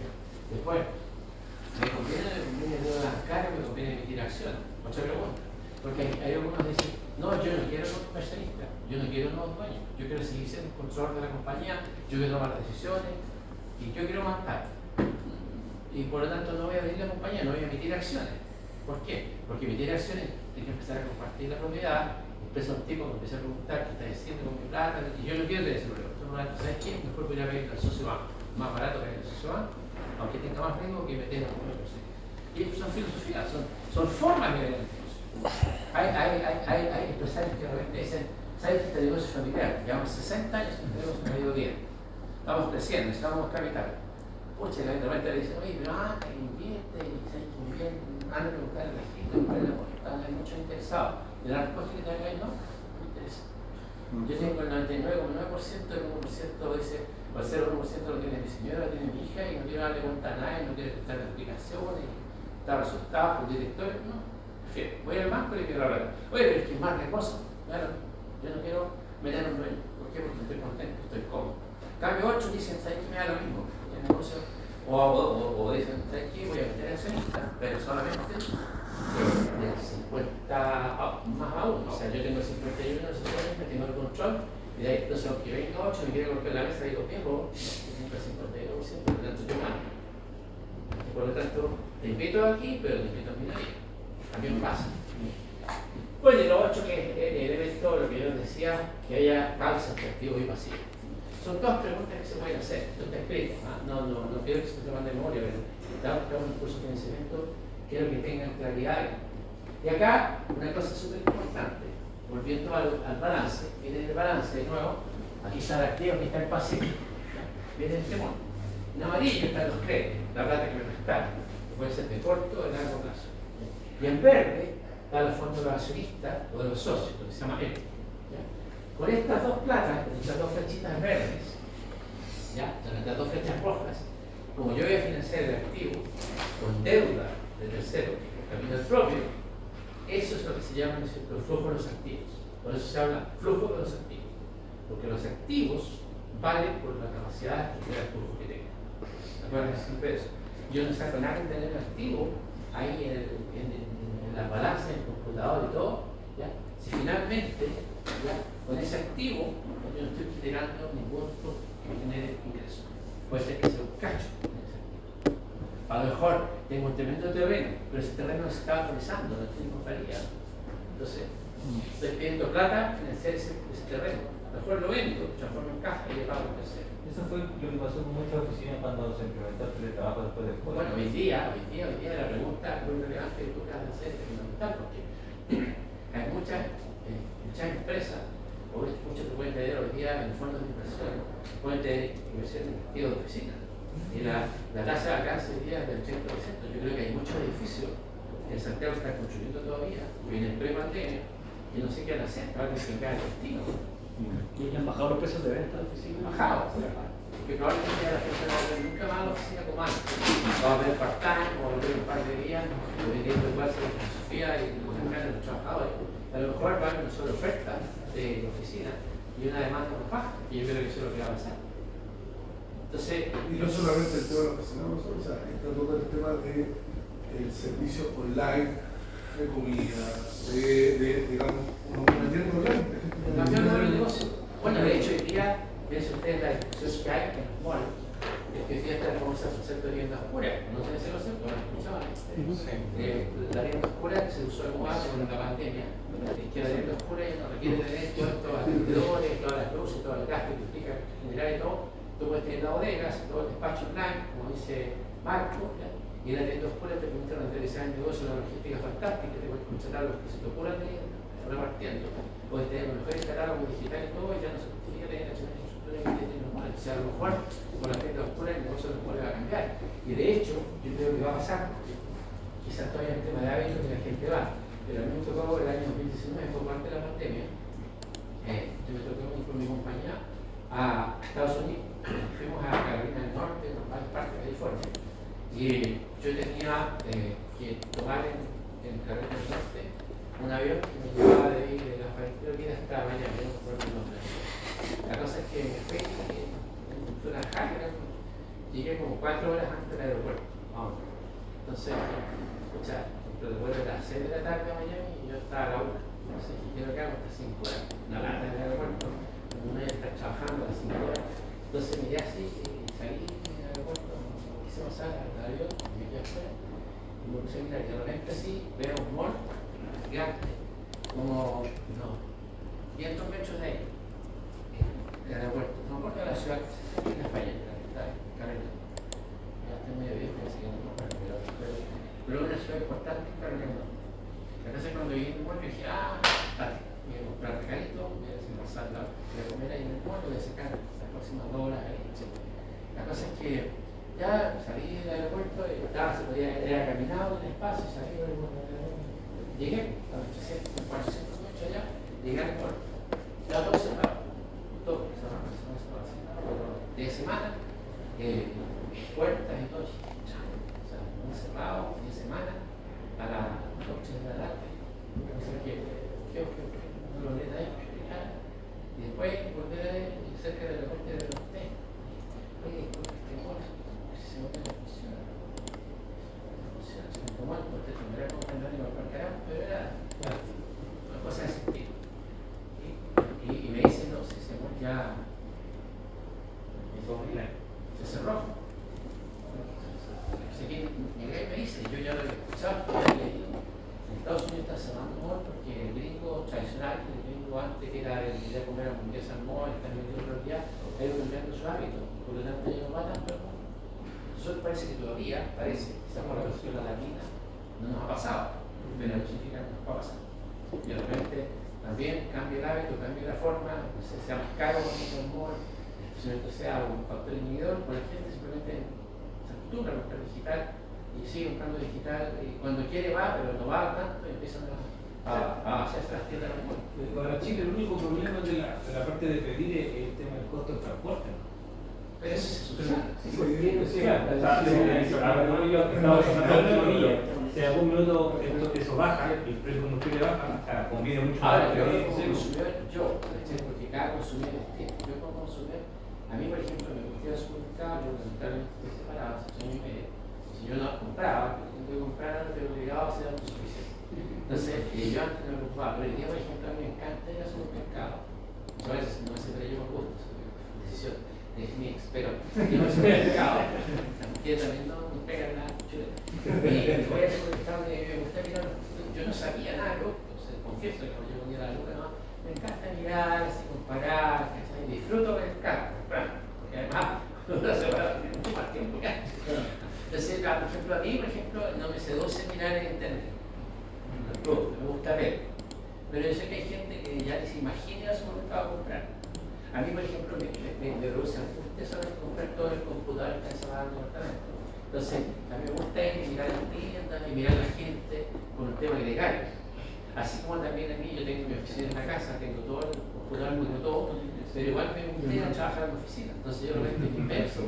Después, ¿me conviene deuda cara o me conviene emitir acciones? Otra pregunta. Porque hay algunos que dicen, no, yo no quiero ser inversionista, yo no quiero nuevos dueños, yo quiero seguir siendo el controlador de la compañía, yo quiero tomar decisiones y yo quiero mandar. Y por lo tanto no voy a abrir la compañía, no voy a emitir acciones. ¿Por qué? Porque emitir acciones hay que empezar a compartir la propiedad. Empieza un tipo que empieza a preguntar qué está diciendo con mi plata, y yo no quiero tener ese problema. ¿Sabes qué? Mejor voy a pedir al socio más barato que el socio banco, aunque tenga más riesgo que meter en un proceso. Y son filosofías, son formas de ver el negocio. Hay empresarios que de repente dicen, ¿sabes que este negocio es familiar? Llevamos 60 años en este negocio, no ha ido bien. Estamos creciendo, necesitamos capital. Pucha, de repente le dicen, oye, pero invierte, y sabes que invierte, anda a preguntar a la gente, hay muchos interesados. Y la respuesta que te haga no me interesa. Yo tengo el 99,9%, el 1% dice, o el 0,1% lo tiene mi señora, lo tiene mi hija, y no quiero darle cuenta a nadie, no quiero prestar explicaciones, dar resultados por directorio, no. Prefiero, voy al banco y le quiero hablar. Oye, pero es que es más riesgoso. Claro, yo no quiero meter un dueño. ¿Por qué? Porque estoy contento, estoy cómodo. Cambio 8 dicen, ¿sabes qué? Me da lo mismo. El negocio, o dicen, ¿sabes qué? Voy a meter accionista, pero solamente del 50 más a 1. O sea, yo tengo el 51, el 60, tengo el control, y de ahí, entonces, aunque venga 8, me quiere golpear la mesa, digo, viejo, tengo el 52%, por lo tanto, yo mando. Por lo tanto, te invito aquí, pero te invito a minoría. También pasa. Bueno, y lo 8 que es el elemento, lo que yo decía, que haya causas de activos y pasivos. Son todas preguntas que se pueden hacer, esto está escrito, no quiero que se tomen de memoria, pero dado que es un curso de financiamiento, quiero que tengan claridad. Y acá, una cosa súper importante, volviendo al balance, viene el balance de nuevo, aquí está el activo, aquí está el pasivo, viene este monto. En amarillo están los créditos, la plata que me prestaron, que puede ser de corto o de largo plazo. Y en verde está el fondo de los accionistas o de los socios, lo que se llama EPI. Con estas dos platas, con estas dos flechitas verdes, ¿ya? Con estas dos flechas rojas, como yo voy a financiar el activo con deuda de tercero, capital propio, eso es lo que se llama el flujo de los activos. Por eso se habla flujo de los activos, porque los activos valen por la capacidad de el flujo que tengan. Acuérdense siempre de eso. Yo no saco nada de tener el activo ahí en la balanza, en el computador y todo, ¿ya? Si finalmente, ¿ya? Con ese activo, yo no estoy generando ningún otro que genere ingreso. Puede ser que sea un cacho con ese activo. A lo mejor tengo un tremendo terreno, pero ese terreno se está valorizando, no estoy compraría. Entonces, estoy pidiendo plata, financiar ese terreno. A lo mejor lo vendo, transformo en caja y le pago el tercero. Eso fue lo que pasó con muchas oficinas cuando se implementó el teletrabajo después del COVID. Bueno, hoy día la pregunta muy relevante que tú acabas de hacer es fundamental, porque hay muchas empresas, o muchos que pueden tener hoy día en fondos de inversión, pueden tener inversión en activos de oficina. Y la tasa de alcance hoy día es del 80%. Yo creo que hay muchos edificios que en Santiago se están construyendo todavía, vienen pre-pandemia, y no sé qué van a hacer, van a explicar el destino. ¿Y han bajado los precios de venta de oficina? Bajado, porque probablemente la gente no va a ver nunca más a la oficina como antes. Va a ver part-time, o va a ver un par de días, dependiendo de cuál sea la filosofía y los ganas de los trabajadores. A lo mejor va a haber una sola oferta de oficina y una demanda más baja, y yo creo que eso es lo que va a pasar. Entonces, Y no solamente el tema de la oficina, o sea, está todo el tema del servicio online, de comida, digamos, una tienda online. cambiar el modelo de negocio. Bueno, de hecho, hoy día, piensen ustedes la discusión que hay en los malls, es que hoy día está el famoso concepto de vivienda oscura. No sé si lo concepto, ¿lo escuchaban? La vivienda oscura que se usó en Guadalajara durante la pandemia, es que la vivienda oscura ya no requiere tener todos estos atendedores, todas las luces, todo el gas que te implica generar y todo. Tú puedes tener la bodega, hacer todo el despacho online, como dice Marco, ¿ya? Y la tienda oscura te permite realizar el negocio, una logística fantástica, te puedes contratar los que se te ocurran de repartiendo. Puedes tener los mejores catálogos digitales y todo, y ya no se justifica tener la infraestructura que tienen los malls. O sea, a lo mejor con la tienda oscura el negocio de los malls va a cambiar. Y de hecho, yo creo que va a pasar, porque quizás todavía el tema de hábitos que la gente va, pero a mí me tocó el año 2019, por parte de la pandemia, yo me tocó ir con mi compañía a Estados Unidos. Fuimos a Carolina del Norte, en varias partes de California, y yo tenía que tomar en Carolina del Norte un avión que me llevaba de la Florida hasta Miami, no recuerdo el nombre. La cosa es que me fui en una hacker, llegué como 4 horas antes del aeropuerto. Entonces, escucha, el vuelo era a las 6 de la tarde a Miami y yo estaba a la 1. Entonces, yo lo que hago hasta 5 horas, una lata del aeropuerto, uno ya está trabajando a las 5 horas. Entonces miré así y salí del aeropuerto, quise pasar al avión, me quedé afuera y me puse a mirar, y de repente así veo un mall gigante, como 500 metros de ahí, el aeropuerto. No me acuerdo de la ciudad, en España, está en Carolina. Ya estoy medio viejo, así que no me acuerdo, pero es una ciudad importante en Carolina. Entonces cuando llegué en el mall dije, vale, voy a comprar regalito, voy a desembolsar la voy a comer ahí en el mall, voy a sacar las próximas 2 horas ahí, etc. La cosa es que ya salí del aeropuerto y se podía, era caminado en el espacio, salí del aeropuerto. Llegué a los 300, 400 metros allá, llegué al mall, estaba todo cerrado, todo cerrado. De semana, puertas y todo, o sea, muy cerrado, de semana, a las 8 de la tarde. O sea que, no lo leí ahí, y después volver cerca de la corte de los hotel. Oye, este mall, se me funciona. Se me tomó el corte, tendría que comprar y lo parcarán, pero era una cosa de sentido. Y me dicen, no, si ese mall ya se cerró. Así que llegué y me dice, yo ya lo había escuchado, ya había leído. En Estados Unidos está cerrando mall porque el gringo de comer hamburguesa al mall, estar metido otro día, ha ido cambiando su hábito, por lo tanto ya no va tanto al mall. Nosotros parece que todavía, quizás por la cuestión latina, no nos ha pasado, pero en Chile nos va a pasar. Y de repente también cambia el hábito, cambia la forma, no sé, sea más caro cuando el mall, sea un factor inhibidor, pues la gente simplemente se acostumbra a comprar digital y sigue comprando digital, y cuando quiere va, pero no va tanto y empiezan a hacerse las tiendas del mall. Para Chile el único problema de la parte de pedir es el tema del costo del transporte, ¿no? Pero eso se subsana. Si en algún minuto eso baja, el precio del combustible baja, conviene mucho Ahora, más. yo como consumidor, porque cada consumidor es distinto. Yo como consumidor, a mí por ejemplo me gustaba el supermercado, yo lamentablemente estoy separado hace 8 años y medio. Si yo no compraba, porque tengo que comprar, no estoy obligado a hacer autosuficiencia. Entonces, yo antes no me preocupaba, pero hoy día por ejemplo a mí me encanta ir al supermercado. A veces no siempre yo me gusta, es decisión de mi ex, pero yo al supermercado, que también no me pega nada chuleta. Y voy al supermercado y me gusta mirar, yo no sabía nada, confieso que cuando yo ponía la luna, no, me encanta mirar, así comparar, ¿cachai? Disfruto del carro, comprando, porque además uno se va a tener mucho más tiempo que antes. Entonces, por ejemplo, a mí, no me seduce mirar en internet. Me gusta ver. Pero yo sé que hay gente que ya ni se imagina ir al supermercado a comprar. A mí, por ejemplo, me produce angustia saber comprar todo el computador que está en el departamento. Entonces, a mí me gusta ir mirar las tiendas y mirar a la gente con el tema gregario. Así como también a mí, yo tengo mi oficina en la casa, tengo todo el computador, tengo todo, pero igual me gusta ir a trabajar en la oficina. Entonces yo realmente me inverso.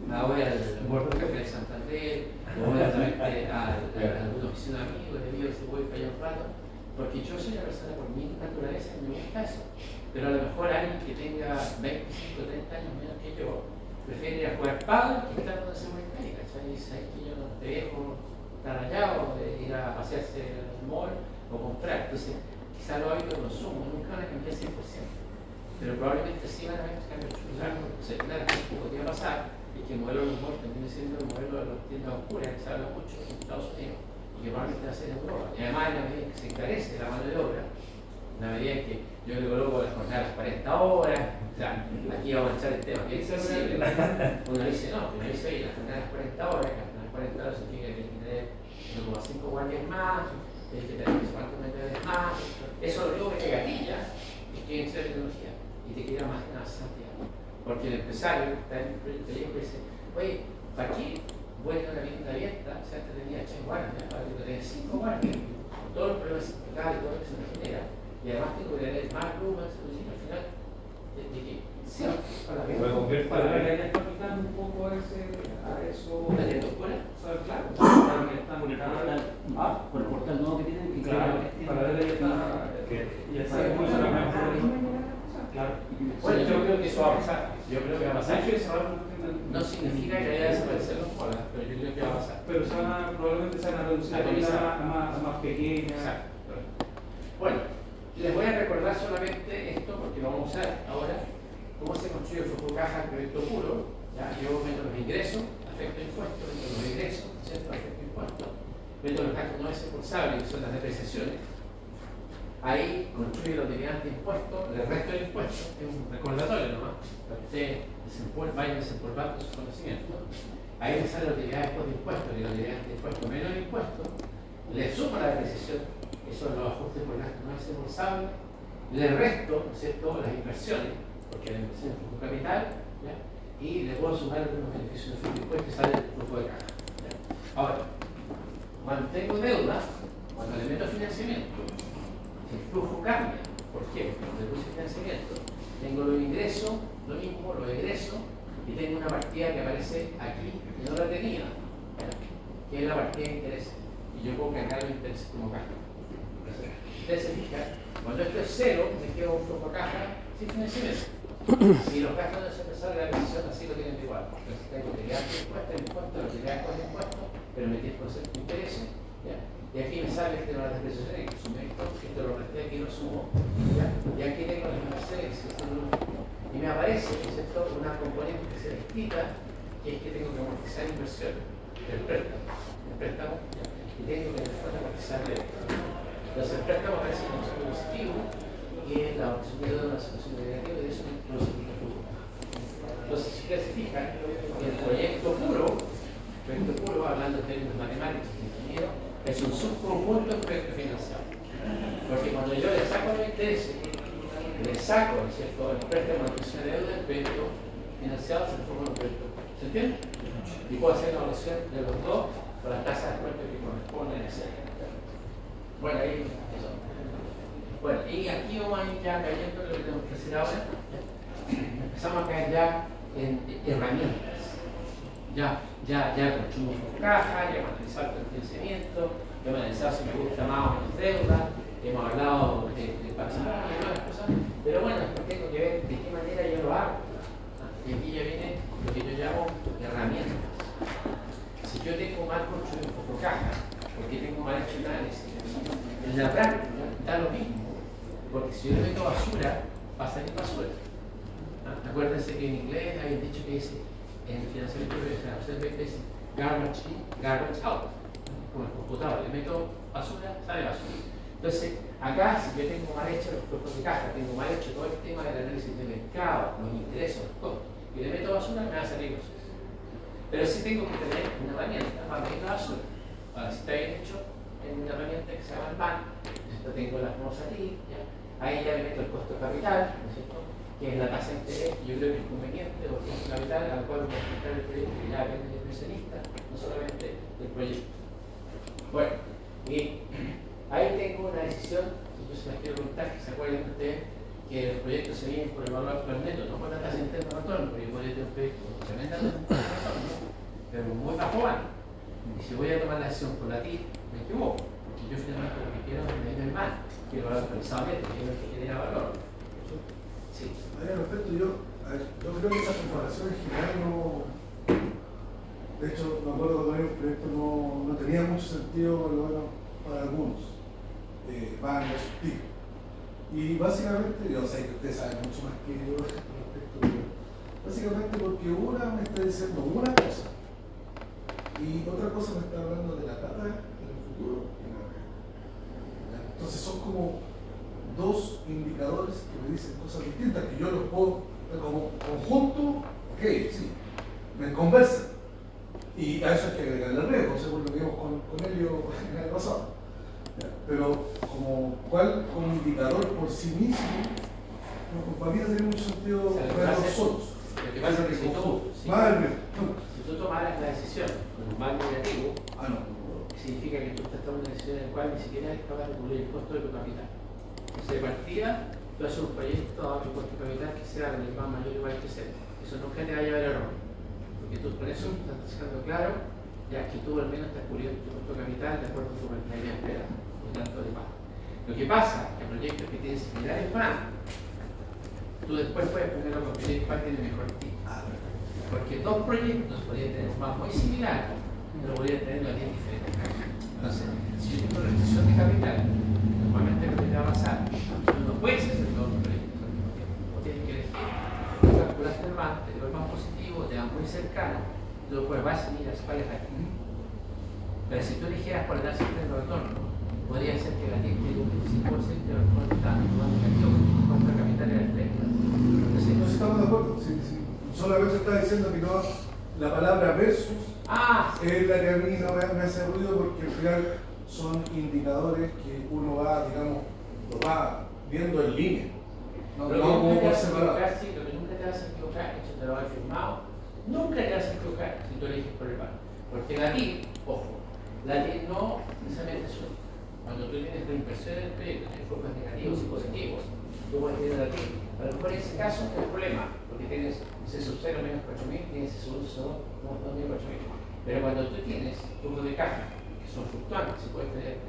Voy al World Café de Santander, o voy directamente a alguna oficina de amigos, le digo si voy para allá un rato, porque yo soy una persona por mi naturaleza y me gusta eso. Pero a lo mejor alguien que tenga 25 o 30 años menos que yo, prefiere ir a jugar pádel que estar donde se mueve mecánica. Y dice que yo no te dejo estar allá o de ir a pasearse al mall o comprar. Entonces, quizá los hábitos de consumo nunca van a cambiar 100%, pero probablemente sí van a haber cambios estructurales. Entonces, claro, lo que podría pasar es que el modelo de los malls termine siendo el modelo de las tiendas oscuras, que se habla mucho en Estados Unidos y que probablemente va a ser en Europa. Y además, en la medida en que se encarece la mano de obra, en la medida en que yo le coloco las jornadas 40 horas, o sea, aquí vamos a echar el tema bien sensible. Uno dice, no, que no dice ahí las jornadas 40 horas, que las 40 horas significa que tiene que tener 1,5 guardias más, tiene que tener 4 metros más. Eso lo único que te gatilla es que entra la tecnología y te queda más santidad. Porque el empresario está en el proyecto y dice, oye, ¿para qué voy a tener una vivienda abierta? O sea, antes tenía 8 guardias, ahora tengo que tener 5 guardias, con todos los problemas implicados y todo lo que se me genera. Y además tengo que tener más lumas, al final, de que sí, para que le está aplicando un poco a eso. ¿La tienda oscura? Claro, por el portal nuevo que tienen, que para darle ya sabe cómo se la mejor. Claro. Bueno, yo creo que eso va a pasar. Yo creo que va a pasar. No significa que vaya a desaparecer los polas, pero yo creo que va a pasar. Pero probablemente se van a reducir a más pequeñas. Exacto. Bueno. Les voy a recordar solamente esto porque vamos a usar ahora cómo se construye el flujo caja en proyecto puro. ¿Ya? Yo meto los ingresos, afecto impuestos, meto los ingresos, ¿cierto? Afecto impuestos, meto los gastos no desembolsables, que son las depreciaciones. Ahí construye la utilidad de impuestos, el resto del impuesto, es un recordatorio nomás, para que ustedes vayan desempolvando sus conocimientos. Ahí me sale la utilidad después de impuestos, y la utilidad de impuestos menos el impuesto, le sumo la depreciación. Eso los ajustes por gasto no desembolsable, le resto, ¿no es cierto?, las inversiones, porque la inversión es un capital, ¿ya? Y le puedo sumar algunos beneficios de impuestos que sale del flujo de caja. ¿Ya? Ahora, cuando tengo deuda, cuando le meto financiamiento, el flujo cambia. ¿Por qué? Porque cuando le puse financiamiento, tengo los ingresos, lo mismo, los egresos, y tengo una partida que aparece aquí y no la tenía, ¿ya? Que es la partida de intereses. Y yo puedo cargar los intereses como caja. Ustedes se fijan, cuando esto es cero, me quedo un flujo de caja sin financiamiento. Si los gastos no se empezaron la decisión, así lo tienen igual. Entonces tengo que llegar el impuesto, lo que llegar con el impuesto, pero me tienes que hacer intereses. ¿Ya? Y aquí me sale el tema de las depreciaciones, que sumé esto lo resté, aquí lo sumo. ¿Ya? Y aquí tengo las inversiones, y me aparece, ¿cierto?, una componente que se desquita, que es que tengo que amortizar inversiones del préstamo, ¿ya? Y tengo que amortizar deuda. Entonces el préstamo aparece como positivo y que la opción de una situación negativa y de eso no se aplica puro. Entonces, si ustedes se fijan, el proyecto puro, hablando en términos matemáticos de ingeniero, es un subconjunto del proyecto financiado. Porque cuando yo le saco el interés, le saco, ¿no es cierto?, el préstamo de la de deuda, el proyecto financiado se transforma en un proyecto. ¿Se entiende? Y puedo hacer la evaluación de los dos con las tasas de descuento que corresponden a ese. Bueno, ahí eso. Bueno, y aquí vamos a ir ya cayendo en lo que tenemos que hacer ahora. Empezamos a caer ya en herramientas. Ya construimos una caja, ya hemos analizado el financiamiento, ya hemos analizado si me gusta más o menos deuda, hemos hablado de patrimonio y otras cosas, pero bueno, después tengo que ver de qué manera yo lo hago. Y aquí ya viene lo que yo llamo herramientas. Si yo tengo mal construido un poco caja, porque tengo mal hecho el análisis, en la práctica da lo mismo, porque si yo le meto basura, va a salir basura. Acuérdense que en inglés hay un dicho que dice, en financiamiento profesional, ustedes dice garbage in, garbage out. Como el computador, le meto basura, sale basura. Entonces, acá, si yo tengo mal hecho los flujos de caja, tengo mal hecho todo el tema del análisis de mercado, los intereses, los costos, y le meto basura, me va a salir basura. Pero sí tengo que tener una herramienta para medir la basura. Ahora, si está bien hecho, en una herramienta que se llama el BAN, esto tengo la famosa TI, ahí ya le meto el costo de capital, ¿no es cierto?, que es la tasa de interés, yo creo que es conveniente, o el costo de capital, al cual voy a aplicar el proyecto, que ya depende del inversionista, no solamente del proyecto. Bueno, y ahí tengo una decisión, que yo se las quiero contar, que se acuerden ustedes, que los proyectos se vienen por el valor actual neto, no por la tasa interna de retorno, porque yo podría tener un proyecto con tremenda tasa de retorno, pero muy bajo año. Y si voy a tomar la decisión por la TIP, me equivoco, porque yo finalmente lo que quiero es medir el mal, quiero valor actualizado neto, quiero que genera valor. Sí. Respecto, yo creo que esa comparación en general no. De hecho, me acuerdo cuando el proyecto no tenía mucho sentido, por lo menos para algunos. Van a subir. Y básicamente, yo sé que ustedes saben mucho más que yo respecto a ello. Básicamente porque una me está diciendo una cosa y otra cosa me está hablando de la plata en el futuro. Entonces son como dos indicadores que me dicen cosas distintas que yo los puedo ver como conjunto, ok, sí, me conversan. Y a eso hay que agregarle riesgo, según lo que vimos con Helio en el pasado. Pero como indicador por sí mismo, no, para mí no tiene mucho sentido ver los solos. Lo que pasa es que si tú tomaras la decisión con un mal negativo, significa que tú estás tomando una decisión en la cual ni siquiera eres capaz de cubrir el costo de tu capital. Entonces, de partida, tú haces un proyecto a tu costo de capital que sea el más mayor igual que cero. Eso nunca te va a llevar a error. Porque tú con eso estás dejando claro ya que tú al menos estás cubriendo tu costo de capital de acuerdo con tu rentabilidad esperada, por tanto de pago. Lo que pasa en proyectos que tienes similares van, tú después puedes poner a competir cuál tiene mejor tipo. Porque dos proyectos podrían tener un más muy similar, pero podrían tener una bien diferente. Entonces, si yo tengo restricción de capital, normalmente lo que te va a pasar, tú no puedes hacer todos los proyectos al mismo tiempo. O tienes que elegir, tú calculaste el más, te dio el más positivo, te va muy cercano, tú después vas a mirar cuál es aquí. Pero si tú eligieras por el tasa de retorno, podría ser que la tiene un 25% de retorno está tomando negativo, porque el capital era el 30%. Entonces, no estamos de acuerdo. Sí. Solamente está diciendo que no, la palabra versus es la que a mí no me hace ruido porque al final son indicadores que uno va, digamos, lo va viendo en línea. No como por separado. Sí, lo que nunca te vas a equivocar, de hecho te lo he firmado, nunca te vas a equivocar si tú eliges por el banco. Porque la TIP, ojo, la TIP no necesariamente es una. Cuando tú tienes la inversión en el proyecto, tienes flujos negativos y positivos, tú puedes tener la TIP. A lo mejor en ese caso es el problema, porque tienes ese sub 0 menos 4.000, tienes ese sub 2 menos 8.000. Pero cuando tú tienes flujos de caja, que son fluctuantes, y puedes tener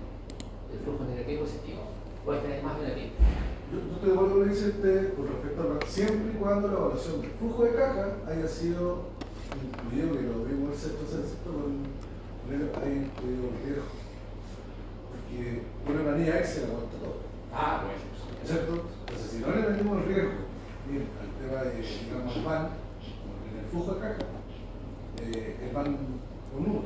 el flujo negativo y positivo, puedes tener más de una TIP. Yo te devuelvo lo que dice usted con respecto a siempre y cuando la evaluación del flujo de caja haya sido incluido, que lo vimos en el sexto con haya incluido el riesgo. Porque una manía Excel aguanta todo. Bueno. ¿Cierto? Entonces, si no le metimos el riesgo al tema de, digamos, el PAN, en el flujo de caja, el PAN con uno.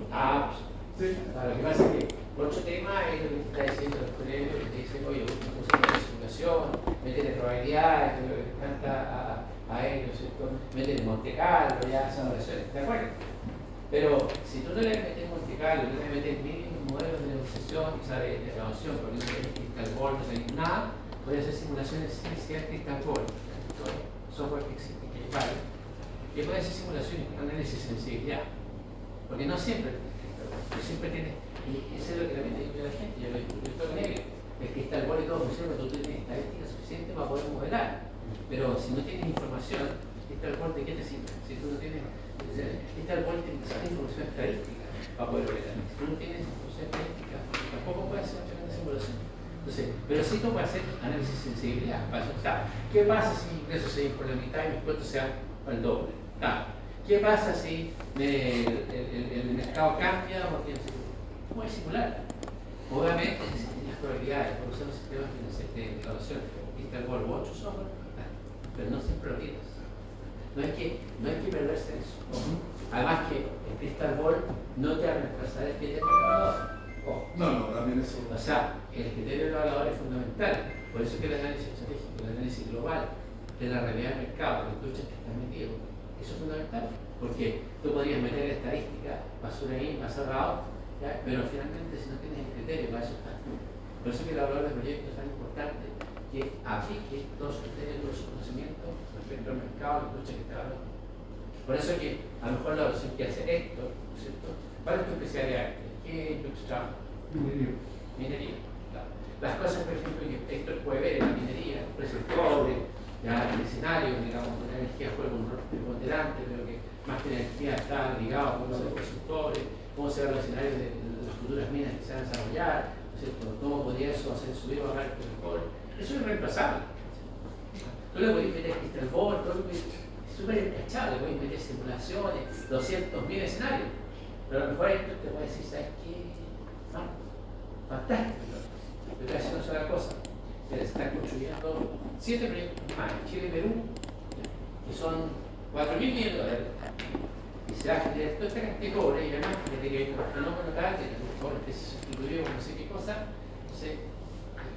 Sí. Lo que pasa es que otro tema es lo que te está diciendo el colegio, que te dicen, oye, busca una simulación, meter encanta aéreo, ¿cierto? Meten en Monte Carlo, ya son operaciones, ¿de acuerdo? Pero si tú no le metes Monte Carlo, no le metes mínimos modelos de negociación, o sea, de evaluación, porque no tienes Crystal Ball, no tienes nada, puedes hacer simulaciones sin necesidad de Crystal Ball. Software que existe, que vale. Y puedes hacer simulaciones con análisis de sensibilidad. Porque no siempre, pero siempre tienes, y eso es lo que también te digo a la gente, yo lo estoy con ellos. El Crystal Ball y todo funciona, pero tú tienes estadística suficiente para poder modelar. Pero si no tienes información, Crystal Ball, ¿de qué te sirve? Si tú no tienes, Crystal Ball tiene que saber información estadística para poder modelar. Si tú no tienes información estadística, tampoco puedes hacer una simulación. Entonces, pero sí tú puedes hacer análisis de sensibilidad, para eso está. ¿Qué pasa si mis ingresos se den por la mitad y mis costos sean al doble? ¿Qué pasa si el mercado cambia? Porque puedes simular. Obviamente existen las probabilidades, por usar los sistemas de evaluación, Crystal Ball u otros software, pero no siempre lo tienes. No hay que perderse en eso. Además que el Crystal Ball no te va a reemplazar el criterio evaluador. No, también eso. O sea, el criterio evaluador es fundamental. Por eso que el análisis estratégico, el análisis global de la realidad del mercado, los luchas que están metidos, eso es fundamental. Porque tú podrías meter estadística, basura ahí, más cerrado, ¿ya? Pero finalmente si no tienes el criterio, para eso está. Por eso que el evaluador de proyectos es tan importante que aplique todos sus criterios, todos sus conocimientos respecto al mercado, las luchas que está hablando. Por eso que a lo mejor la opción que hace Héctor, ¿cierto? ¿Cuál es tu especialidad? ¿Qué es tu trabajo? Minería. Claro. Las cosas, por ejemplo, que Héctor puede ver en la minería, el precio del cobre, ya el escenario, digamos, con la energía juega un rol preponderante, pero que más que la energía está ligado con los consultores, cómo se ven los escenarios de las futuras minas que se van a desarrollar, ¿no es cierto? Cómo podría eso hacer subir o bajar el cobre. Eso es irreemplazable. Tú le podés meter Crystal Ball, todo es súper encachable, puedes meter simulaciones, 200.000 escenarios. Pero a lo mejor esto te puede decir, ¿sabes qué? Fantástico. Yo te voy a decir una sola cosa. Se están construyendo 7 proyectos más en Chile y Perú, que son 4.000 millones de dólares. Y se va a generar toda esta cantidad de cobre, y además, desde que hay un fenómeno tal, que el cobre esté sustituido con no sé qué cosa, entonces,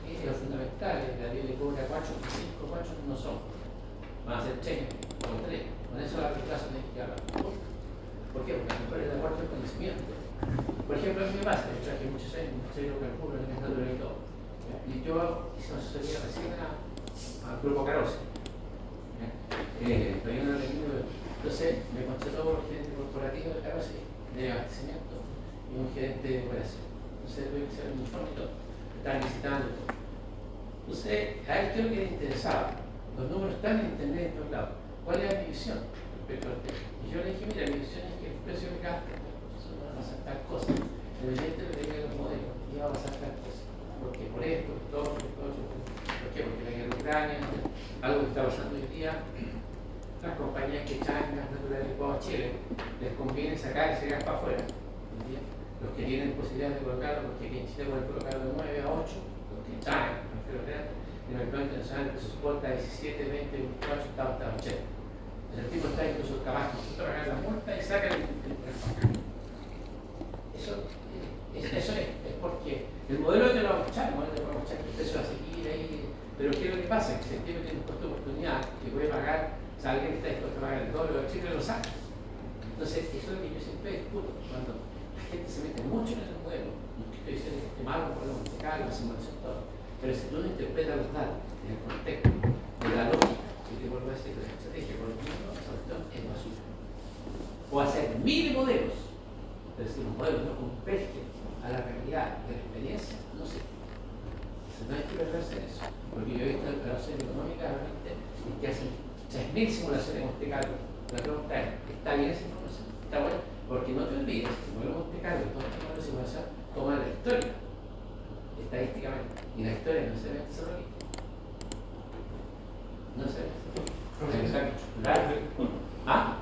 es lo fundamental, la ley de cobre a 4, 5, 4 no son. Van a ser 3 o 3. Con eso a largo plazo tienes que hablar. ¿Por qué? Porque a lo mejor es de acuerdo al conocimiento. Por ejemplo, a mí me pasa, yo trabajé muchos años en el Ministerio de Hidrocarburos, en el natural y todo. Y yo hice una asesoría recién al Grupo Carosi. Todavía no lo he. Entonces me contrató por el gerente corporativo de Carosi, de abastecimiento, y un gerente de operación. Entonces tuve que hacer un informe y todo. Estaban visitando y todo. Entonces, a él creo que le interesaba. Los números están en internet en todos lados. ¿Cuál era mi visión respecto al tema? Y yo le dije, mira, mi visión es que el precio de gas, eso no va a pasar tal cosa. Dependiente de lo que digan los modelos, y va a pasar tal cosa. Porque por esto, por todo, por todo. ¿Por qué? Porque la guerra de Ucrania, algo que está pasando hoy día, las compañías que echan gas natural licuado a Chile, les conviene sacar ese gas para afuera. Los que tienen posibilidad de colocarlo, porque aquí en Chile pueden colocarlo de 9 a 8, los que echan, en el mercado internacional que se soporta 17, 20, 24, hasta 80. El tipo está incluso capaz de pagar la multa y saca el Eso es porque el modelo te lo vamos a echar, el modelo te lo vamos a echar, el precio va a seguir ahí. Pero ¿qué es lo que pasa? Que si el tipo tiene un costo de oportunidad que puede pagar, o sea, alguien que está dispuesto a pagar el doble o el triple lo saca. Entonces, eso es lo que yo siempre discuto. Cuando la gente se mete mucho en el modelo, no estoy diciendo que esté malo, por lo musical, la simulación, todo. Pero si tú no interpretas los datos en el contexto de la lógica, y te vuelvo a decir de la estrategia, por lo menos, esa cuestión es basura. O hacer 1000 modelos, pero si los modelos no convergen a la realidad de la experiencia, no sé. Entonces, no hay que perderse en eso. Porque yo he visto en operación económica realmente que hacen 3000 simulaciones en Monte Carlo. La pregunta es, ¿está bien esa información? ¿Está bueno? Porque no te olvides que el modelo Monte Carlo y todo este modelo de simulación toman la historia, estadísticamente. Y la historia no se ve solo aquí. No se ve. ¿Ah?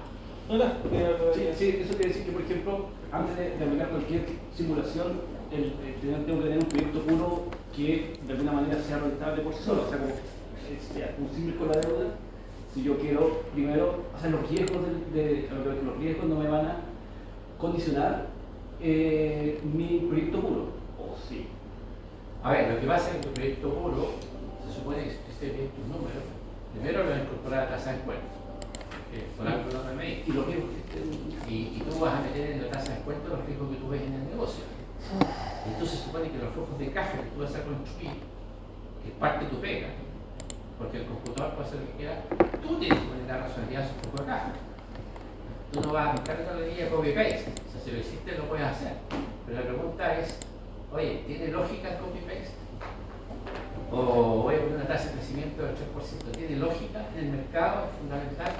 Sí, eso quiere decir que, por ejemplo, antes de aplicar cualquier simulación, tengo que tener un proyecto puro que de alguna manera sea rentable por sí solo, o sea, como cumplir con la deuda. Si yo quiero primero hacer los riesgos, los riesgos no me van a condicionar mi proyecto puro, o sí. A ver, lo que pasa es que tu proyecto puro se supone que esté bien tus números. Primero los tasa de descuento. Que por algo no me medís. Y los riesgos que Y tú vas a meter en la tasa de descuento los riesgos que tú ves en el negocio. Entonces se supone que los flujos de caja que tú vas a construir, que es parte de tu pega, porque el computador puede hacer lo que quiera, tú tienes que poner la racionalidad a su flujo de caja. Tú no vas a buscar la línea copy-paste, o sea, si lo hiciste lo puedes hacer. Pero la pregunta es, oye, ¿tiene lógica el copy-paste? O voy a poner una tasa de crecimiento del 3%, ¿tiene lógica en el mercado? Es fundamental.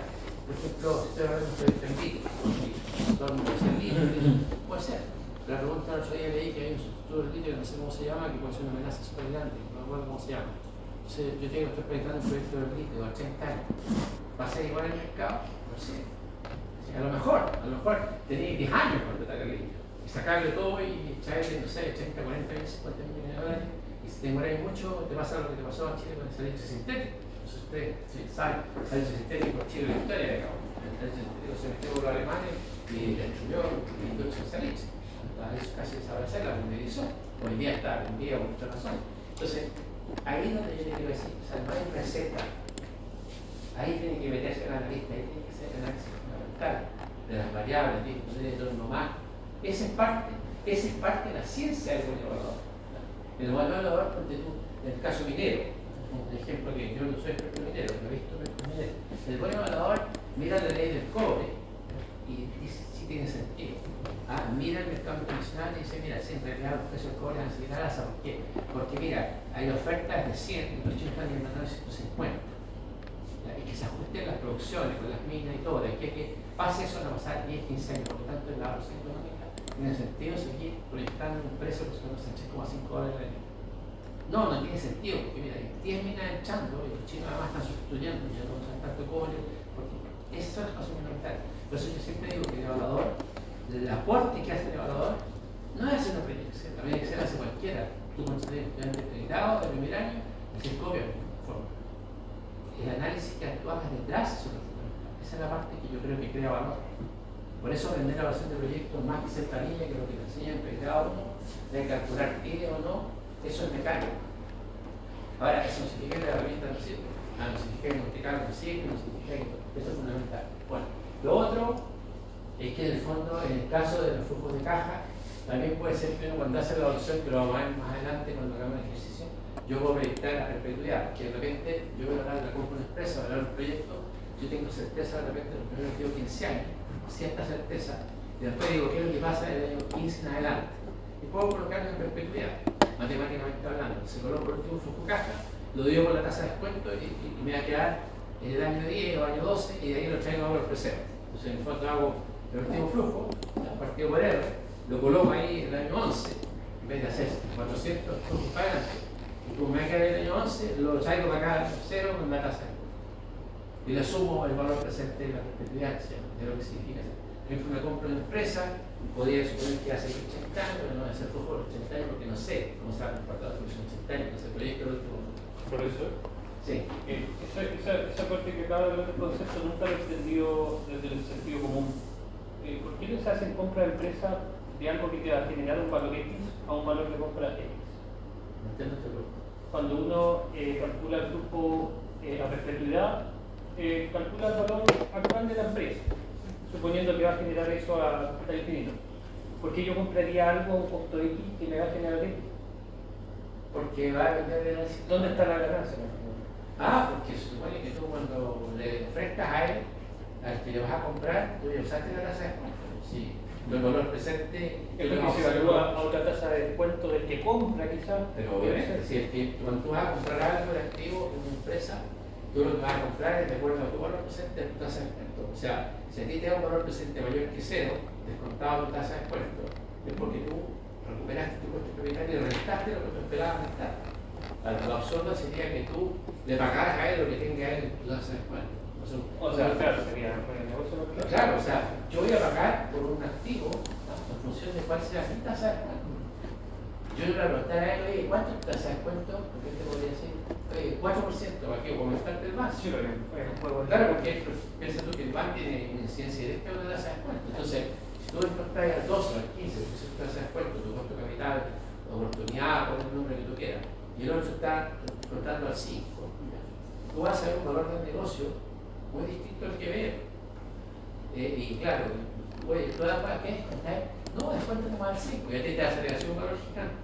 Por ejemplo, si estoy hablando de político, todo el mundo dice el litio, puede ser. La pregunta el otro día leí que hay un sustituto del litio que no sé cómo se llama, que puede ser una amenaza súper grande, no me acuerdo cómo se llama. Entonces, yo tengo que estar proyectando un proyecto del litio de 80 años. ¿Va a ser igual en el mercado? No sé. A lo mejor tenéis 10 años para tratar el litio. Y sacarle todo y echarle, no sé, 80, 40, 50 millones de dólares. Y si te demoráis mucho, te pasa lo que te pasó a Chile con el salitre sintético. Entonces ustedes saben, el salitre sintético en Chile la historia de acá. El salitre sintético se metió por los alemanes y destruyó la industria del salitre. Eso casi desaparecer, la mundializó. Hoy día está vendida por muchas razones. Entonces, ahí es donde yo te quiero decir, o sea, no hay receta. Ahí tiene que meterse el analista, ahí tiene que ser el análisis fundamental de las variables, de torno más. Esa es parte de la ciencia del buen evaluador. El buen evaluador, ponte tú, en el caso minero, un ejemplo que yo no soy experto minero, pero he visto minero. El buen evaluador mira la ley del cobre y dice si tiene sentido. Mira el mercado internacional y dice, mira, si en realidad los precios del cobre van a seguir a alza, ¿por qué? Porque mira, hay ofertas de 100, de 80 y de 150. Y que se ajusten las producciones con las minas y todo, de aquí a que pase eso van a pasar 10, 15 años, por lo tanto en la evaluación económica tiene sentido seguir proyectando un precio que son los $6,5 al año. No tiene sentido, porque mira, hay 10 minas echando y los chinos además están sustituyendo, ya no usan tanto cobre, porque esas son las cosas fundamentales. Por eso yo siempre digo que el evaluador, el aporte que hace el evaluador, no es hacer una proyección, la proyección hace cualquiera. Tú cuando eres estudiante acreditado de primer año, haces copia de forma. El análisis que tú hagas detrás es lo fundamental. Esa es la parte que yo creo que crea valor. Por eso aprender la evaluación de proyectos más que ser planilla, que lo que te enseñan en pregrado uno, de calcular tiene o no, eso es mecánico. Ahora, eso no significa que la herramienta no sirve. No significa que Monte Carlo no sirve, no significa que eso es fundamental. Bueno, lo otro es que en el fondo, en el caso de los flujos de caja, también puede ser que uno cuando hace la evaluación, que lo vamos a ver más adelante cuando hagamos el ejercicio, yo puedo proyectar la perpetuidad, que de repente yo voy a hablar de la compra de una empresa, hablar de un proyecto, yo tengo certeza de repente en los primeros 15 años, cierta certeza, y después digo qué es lo que pasa del año 15 en adelante. Y puedo colocarlo en perpetuidad, matemáticamente hablando. Se coloco el último flujo caja, lo digo por la tasa de descuento y me va a quedar en el año 10 o año 12 y de ahí lo traigo a los presentes. Entonces en el fondo hago el último flujo, partido por R, lo coloco ahí en el año 11, en vez de hacer 400 flujos para adelante. Y como me va a quedar en el año 11, lo traigo para acá al 0 con la tasa de descuento. Y le sumo el valor presente de la perpetuidad, de lo que significa. Por ejemplo, me compro una empresa, podría suponer que hace 80 años, pero no va a ser flujo de los 80 años porque no sé cómo se va a comportar los 80 años, entonces el proyecto del último. Profesor, Sí. esa parte que acaba de hablar del concepto nunca lo he entendido desde el sentido común. ¿Por qué no se hacen compra de empresa de algo que te va a generar un valor X a un valor de compra X? No entiendo tu pregunta. Cuando uno calcula el flujo a perpetuidad, calcula el valor actual de la empresa, suponiendo que va a generar eso a capital infinito. ¿Por qué yo compraría algo a un costo X que me va a generar X? Porque va a depender de la decisión. ¿Dónde está la ganancia? Porque se supone que tú cuando le ofrezcas a él, al que le vas a comprar, tú ya usaste la tasa de descuento. Sí. El valor presente Es lo que se evalúa a otra tasa de descuento del que compra, quizás. Pero obviamente, si es que cuando tú vas a comprar algo de activo en una empresa, tú lo que vas a comprar es de acuerdo a tu valor presente de tu tasa de descuento. O sea, si a ti te da un valor presente mayor que 0, descontado tu tasa de descuento, es porque tú recuperaste tu costo propietario y rentaste lo que tú esperabas rentar. Lo absurdo sería que tú le pagaras a él lo que tenga él en tu tasa de descuento. O sea, claro, sería el negocio no quiere. Claro, o sea, yo voy a pagar por un activo en función de cuál sea mi tasa de descuento. Yo le voy a preguntar a él, oye, ¿cuánto es tu tasa de descuento? Porque él te podría decir, oye, 4%, ¿para qué? ¿Aumentarte el banco? Sí, lo que es un juego. Claro, porque piensa tú que el banco tiene una incidencia directa en la tasa de descuento. Entonces, si tú descontas al 12 o al 15, porque es tu tasa de descuento, tu costo de capital, oportunidad, pon el número que tú quieras, y el otro está descontando al 5, tú vas a ver un valor del negocio muy distinto al que veo. Y claro, oye, ¿tú das para qué? No, después te tomas el 5 y a ti te hace agregación un valor gigante.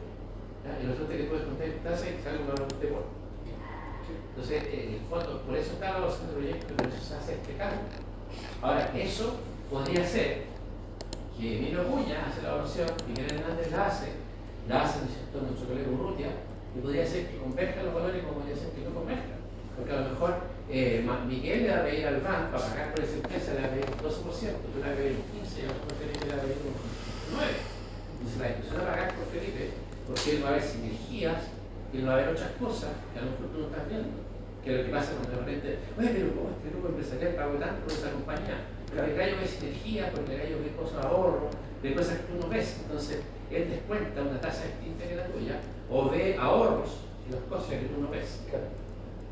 ¿Ya? Y resulta que tú descontar el tasa y te sale un valor de por. Entonces, en el fondo, por eso está la evaluación de proyectos, por eso se hace este cambio. Ahora, eso podría ser que Emilio Puña hace la evaluación, Miguel Hernández la hace, ¿no es cierto?, nuestro colega Urrutia, y podría ser que converjan los valores como podría ser que no converjan. Porque a lo mejor Miguel le va a pedir al banco para pagar por esa empresa, le va a pedir un 12%, tú le vas a pedir un 15%, y a lo mejor Felipe le va a pedir un 9%. Entonces la discusión va a pagar por Felipe, porque él va a haber sinergias y no va a haber otras cosas que a lo mejor tú no estás viendo. Que es lo que pasa cuando de repente, oye, pero ¿cómo este grupo empresarial pagó tanto por esa compañía? Pero el gallo ve sinergia, porque el gallo ve cosas de ahorro, ve cosas que tú no ves. Entonces, él descuenta una tasa distinta que la tuya, o ve ahorros y las cosas que tú no ves.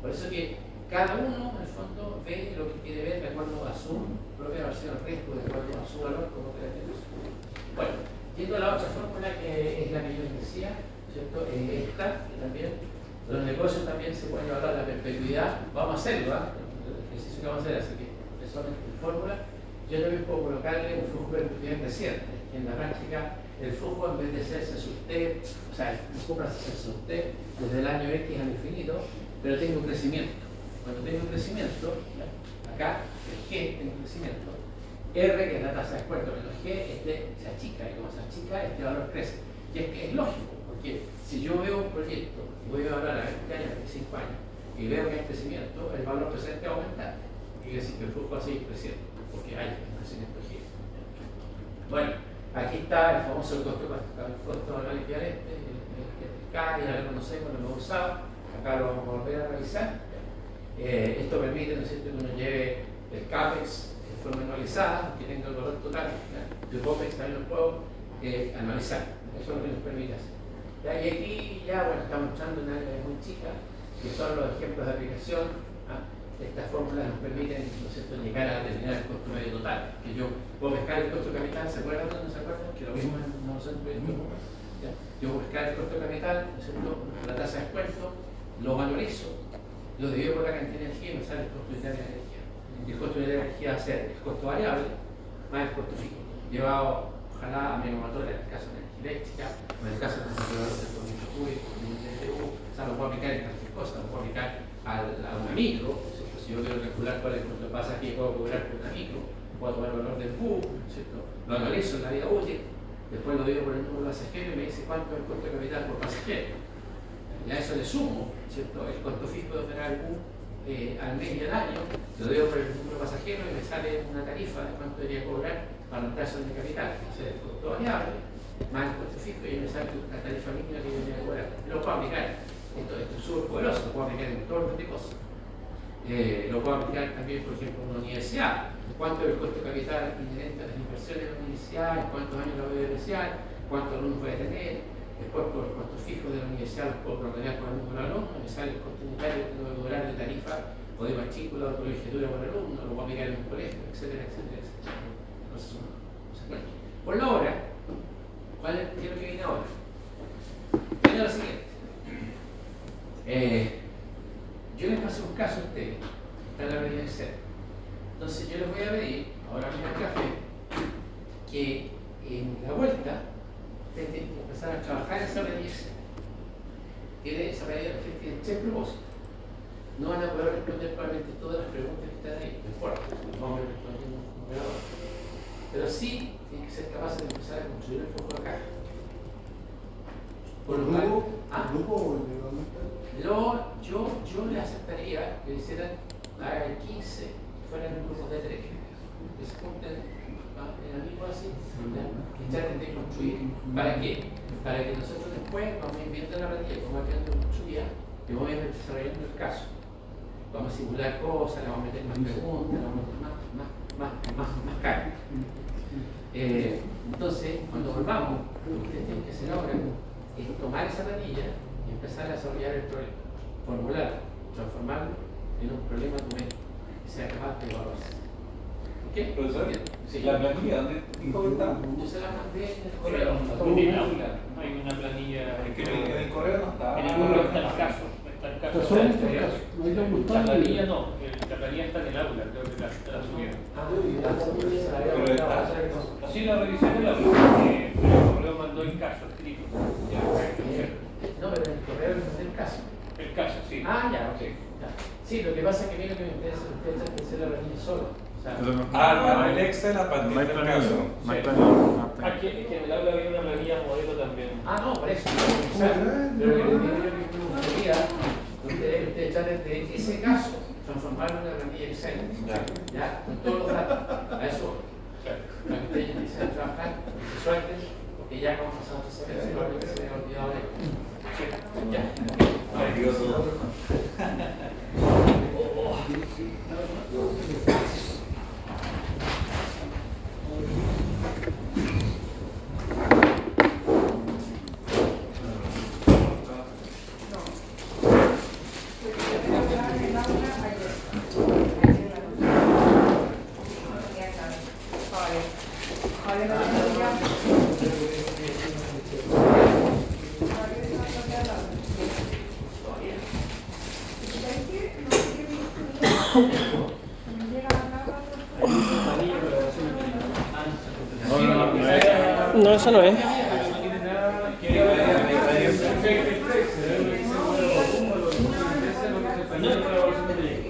Por eso que cada uno, en el fondo, ve lo que quiere ver de acuerdo a su propia versión al riesgo, de acuerdo a su valor como característica. Bueno, yendo a la otra fórmula que es la que yo les decía, ¿cierto? Esta, que también, los negocios también se pueden llevar a la perpetuidad. Vamos a hacerlo, el ejercicio que vamos a hacer, así que es solamente mi fórmula. Yo también puedo colocarle un flujo de perpetuidad creciente. En la práctica, el flujo en vez de hacerse usted, o sea, el flujo para hacerse usted desde el año X al infinito, pero tengo un crecimiento. Cuando tengo un crecimiento, ¿ya? Acá el G tiene un crecimiento, R, que es la tasa de descuento menos G, se achica, y como se achica, este valor crece. Y es que es lógico, porque si yo veo un proyecto, y voy a hablar a 20 años, a 25 años, y veo que hay crecimiento, el valor presente va a aumentar. Y decir que el flujo va a seguir creciendo, porque hay un crecimiento G. Bueno, aquí está el famoso costo anual equivalente, el K, ya lo conocemos, lo hemos usado, acá lo vamos a volver a revisar. Esto permite, ¿no es cierto?, que uno lleve el CAPEX de forma anualizada, que tenga el valor total, ¿ya? El OPEX también lo puedo anualizar, eso es lo que nos permite hacer. ¿Ya? Y aquí ya, bueno, estamos mostrando una área muy chica, que son los ejemplos de aplicación. ¿Ah? Estas fórmulas nos permiten, ¿no es cierto?, llegar a determinar el costo medio total, que yo puedo pescar el costo de capital, ¿se acuerdan o no se acuerdan? Que lo vimos en una noción de proyecto. Yo puedo pescar el costo de capital, ¿no es cierto?, la tasa de descuento, lo valorizo, lo divido por la cantidad de energía y me sale el costo unitario de energía. Y el costo unitario de energía va a ser el costo variable más el costo fijo, llevado ojalá a megawatt-hora en el caso de energía eléctrica, o en el caso de controlador de corriente cúbico, o sea, lo puedo aplicar en cualquier cosa, lo puedo aplicar a una micro, ¿cierto? Si yo quiero calcular cuál es el costo de pasaje que puedo cobrar por una micro, puedo tomar el valor del bus, ¿cierto? Lo analizo en la vida útil, después lo divido por el número de pasajeros y me dice cuánto es el costo de capital por pasajero. Y a eso le sumo, ¿cierto?, el costo fijo de operar el bus al mes y al año, lo digo por el número de pasajeros y me sale una tarifa de cuánto debería cobrar para los casos de capital, o sea, el costo variable más el costo fijo y me sale la tarifa mínima que debería cobrar. Lo puedo aplicar, esto es súper poderoso, lo puedo aplicar en todo orden de cosas. Lo puedo aplicar también, por ejemplo, en una universidad. ¿Cuánto es el costo de capital inherente a las inversiones de la universidad? ¿En cuántos años la voy a depreciar? ¿Cuántos alumnos voy a tener? Después, por el costo fijo de la universidad, los puedo promediar con el número de alumnos, me sale el costo unitario que tengo que cobrar de tarifa o de matrícula o de colegiatura por alumno, lo puedo aplicar en un colegio, etcétera, etcétera, etcétera. Bueno, por la hora, ¿cuál es lo que viene ahora? Viene lo siguiente. Yo les pasé un caso a ustedes, está en la medida de ser. Entonces yo les voy a pedir, ahora mismo el café, que en la vuelta ustedes tienen que empezar a trabajar esa medida de ser. Esa medida de ser tiene 3 propósitos. No van a poder responder probablemente todas las preguntas que están ahí, no importa, vamos a ir respondiendo un ahora. Pero sí tienen que ser capaces de empezar a construir el foco de caja. ¿Por grupo o individualmente? Yo le aceptaría que hicieran a 15 fueran en grupos de 3, que se junten en amigos así, que traten de construir. ¿Para qué? Para que nosotros después vamos a ir viendo la plantilla, vamos a ir viendo construida y vamos a ir desarrollando el caso. Vamos a simular cosas, le vamos a meter más preguntas, le vamos a meter más carga. Entonces, cuando volvamos, lo que ustedes tienen que hacer ahora es tomar esa planilla y empezar a desarrollar el problema, formularlo, transformarlo en un problema numérico que sea capaz de evaluarse. ¿Ok? Profesor, Sí. la planilla, ¿dónde está? Yo se la mandé en el correo. No hay una planilla. Es que en el correo no está. En el correo está el caso. Está el caso. No hay que La planilla no. La planilla está en el aula, creo que la subieron. Pero está. Sí, la revisé en el aula, pero el correo mandó el caso escrito. Ya, No, pero en el correo no es el caso. el caso, sí. Ah, ya, ok. Ya. Sí, lo que pasa es que a mí lo que me interesa es que se la planilla solo. O sea, Eso no- Ah, el Excel a partir no hay del planilla. caso. No hay Sí. planilla. No, está bien. Aquí es que en el aula había una planilla modelo también. no, por eso. O sea, pero que yo que me gustaría ustedes traten de ese caso transformarlo en una planilla Excel. Ya, con todos los datos. A eso, para que ustedes empiecen a trabajar visuales, porque ya como pasamos a hacer seguramente se me ha olvidado de ello. Ya. Perdió todo. No, eso no es.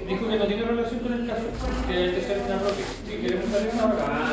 Dijo que no tiene relación con el caso, que el que se está en bloque. Si queremos salir ahora.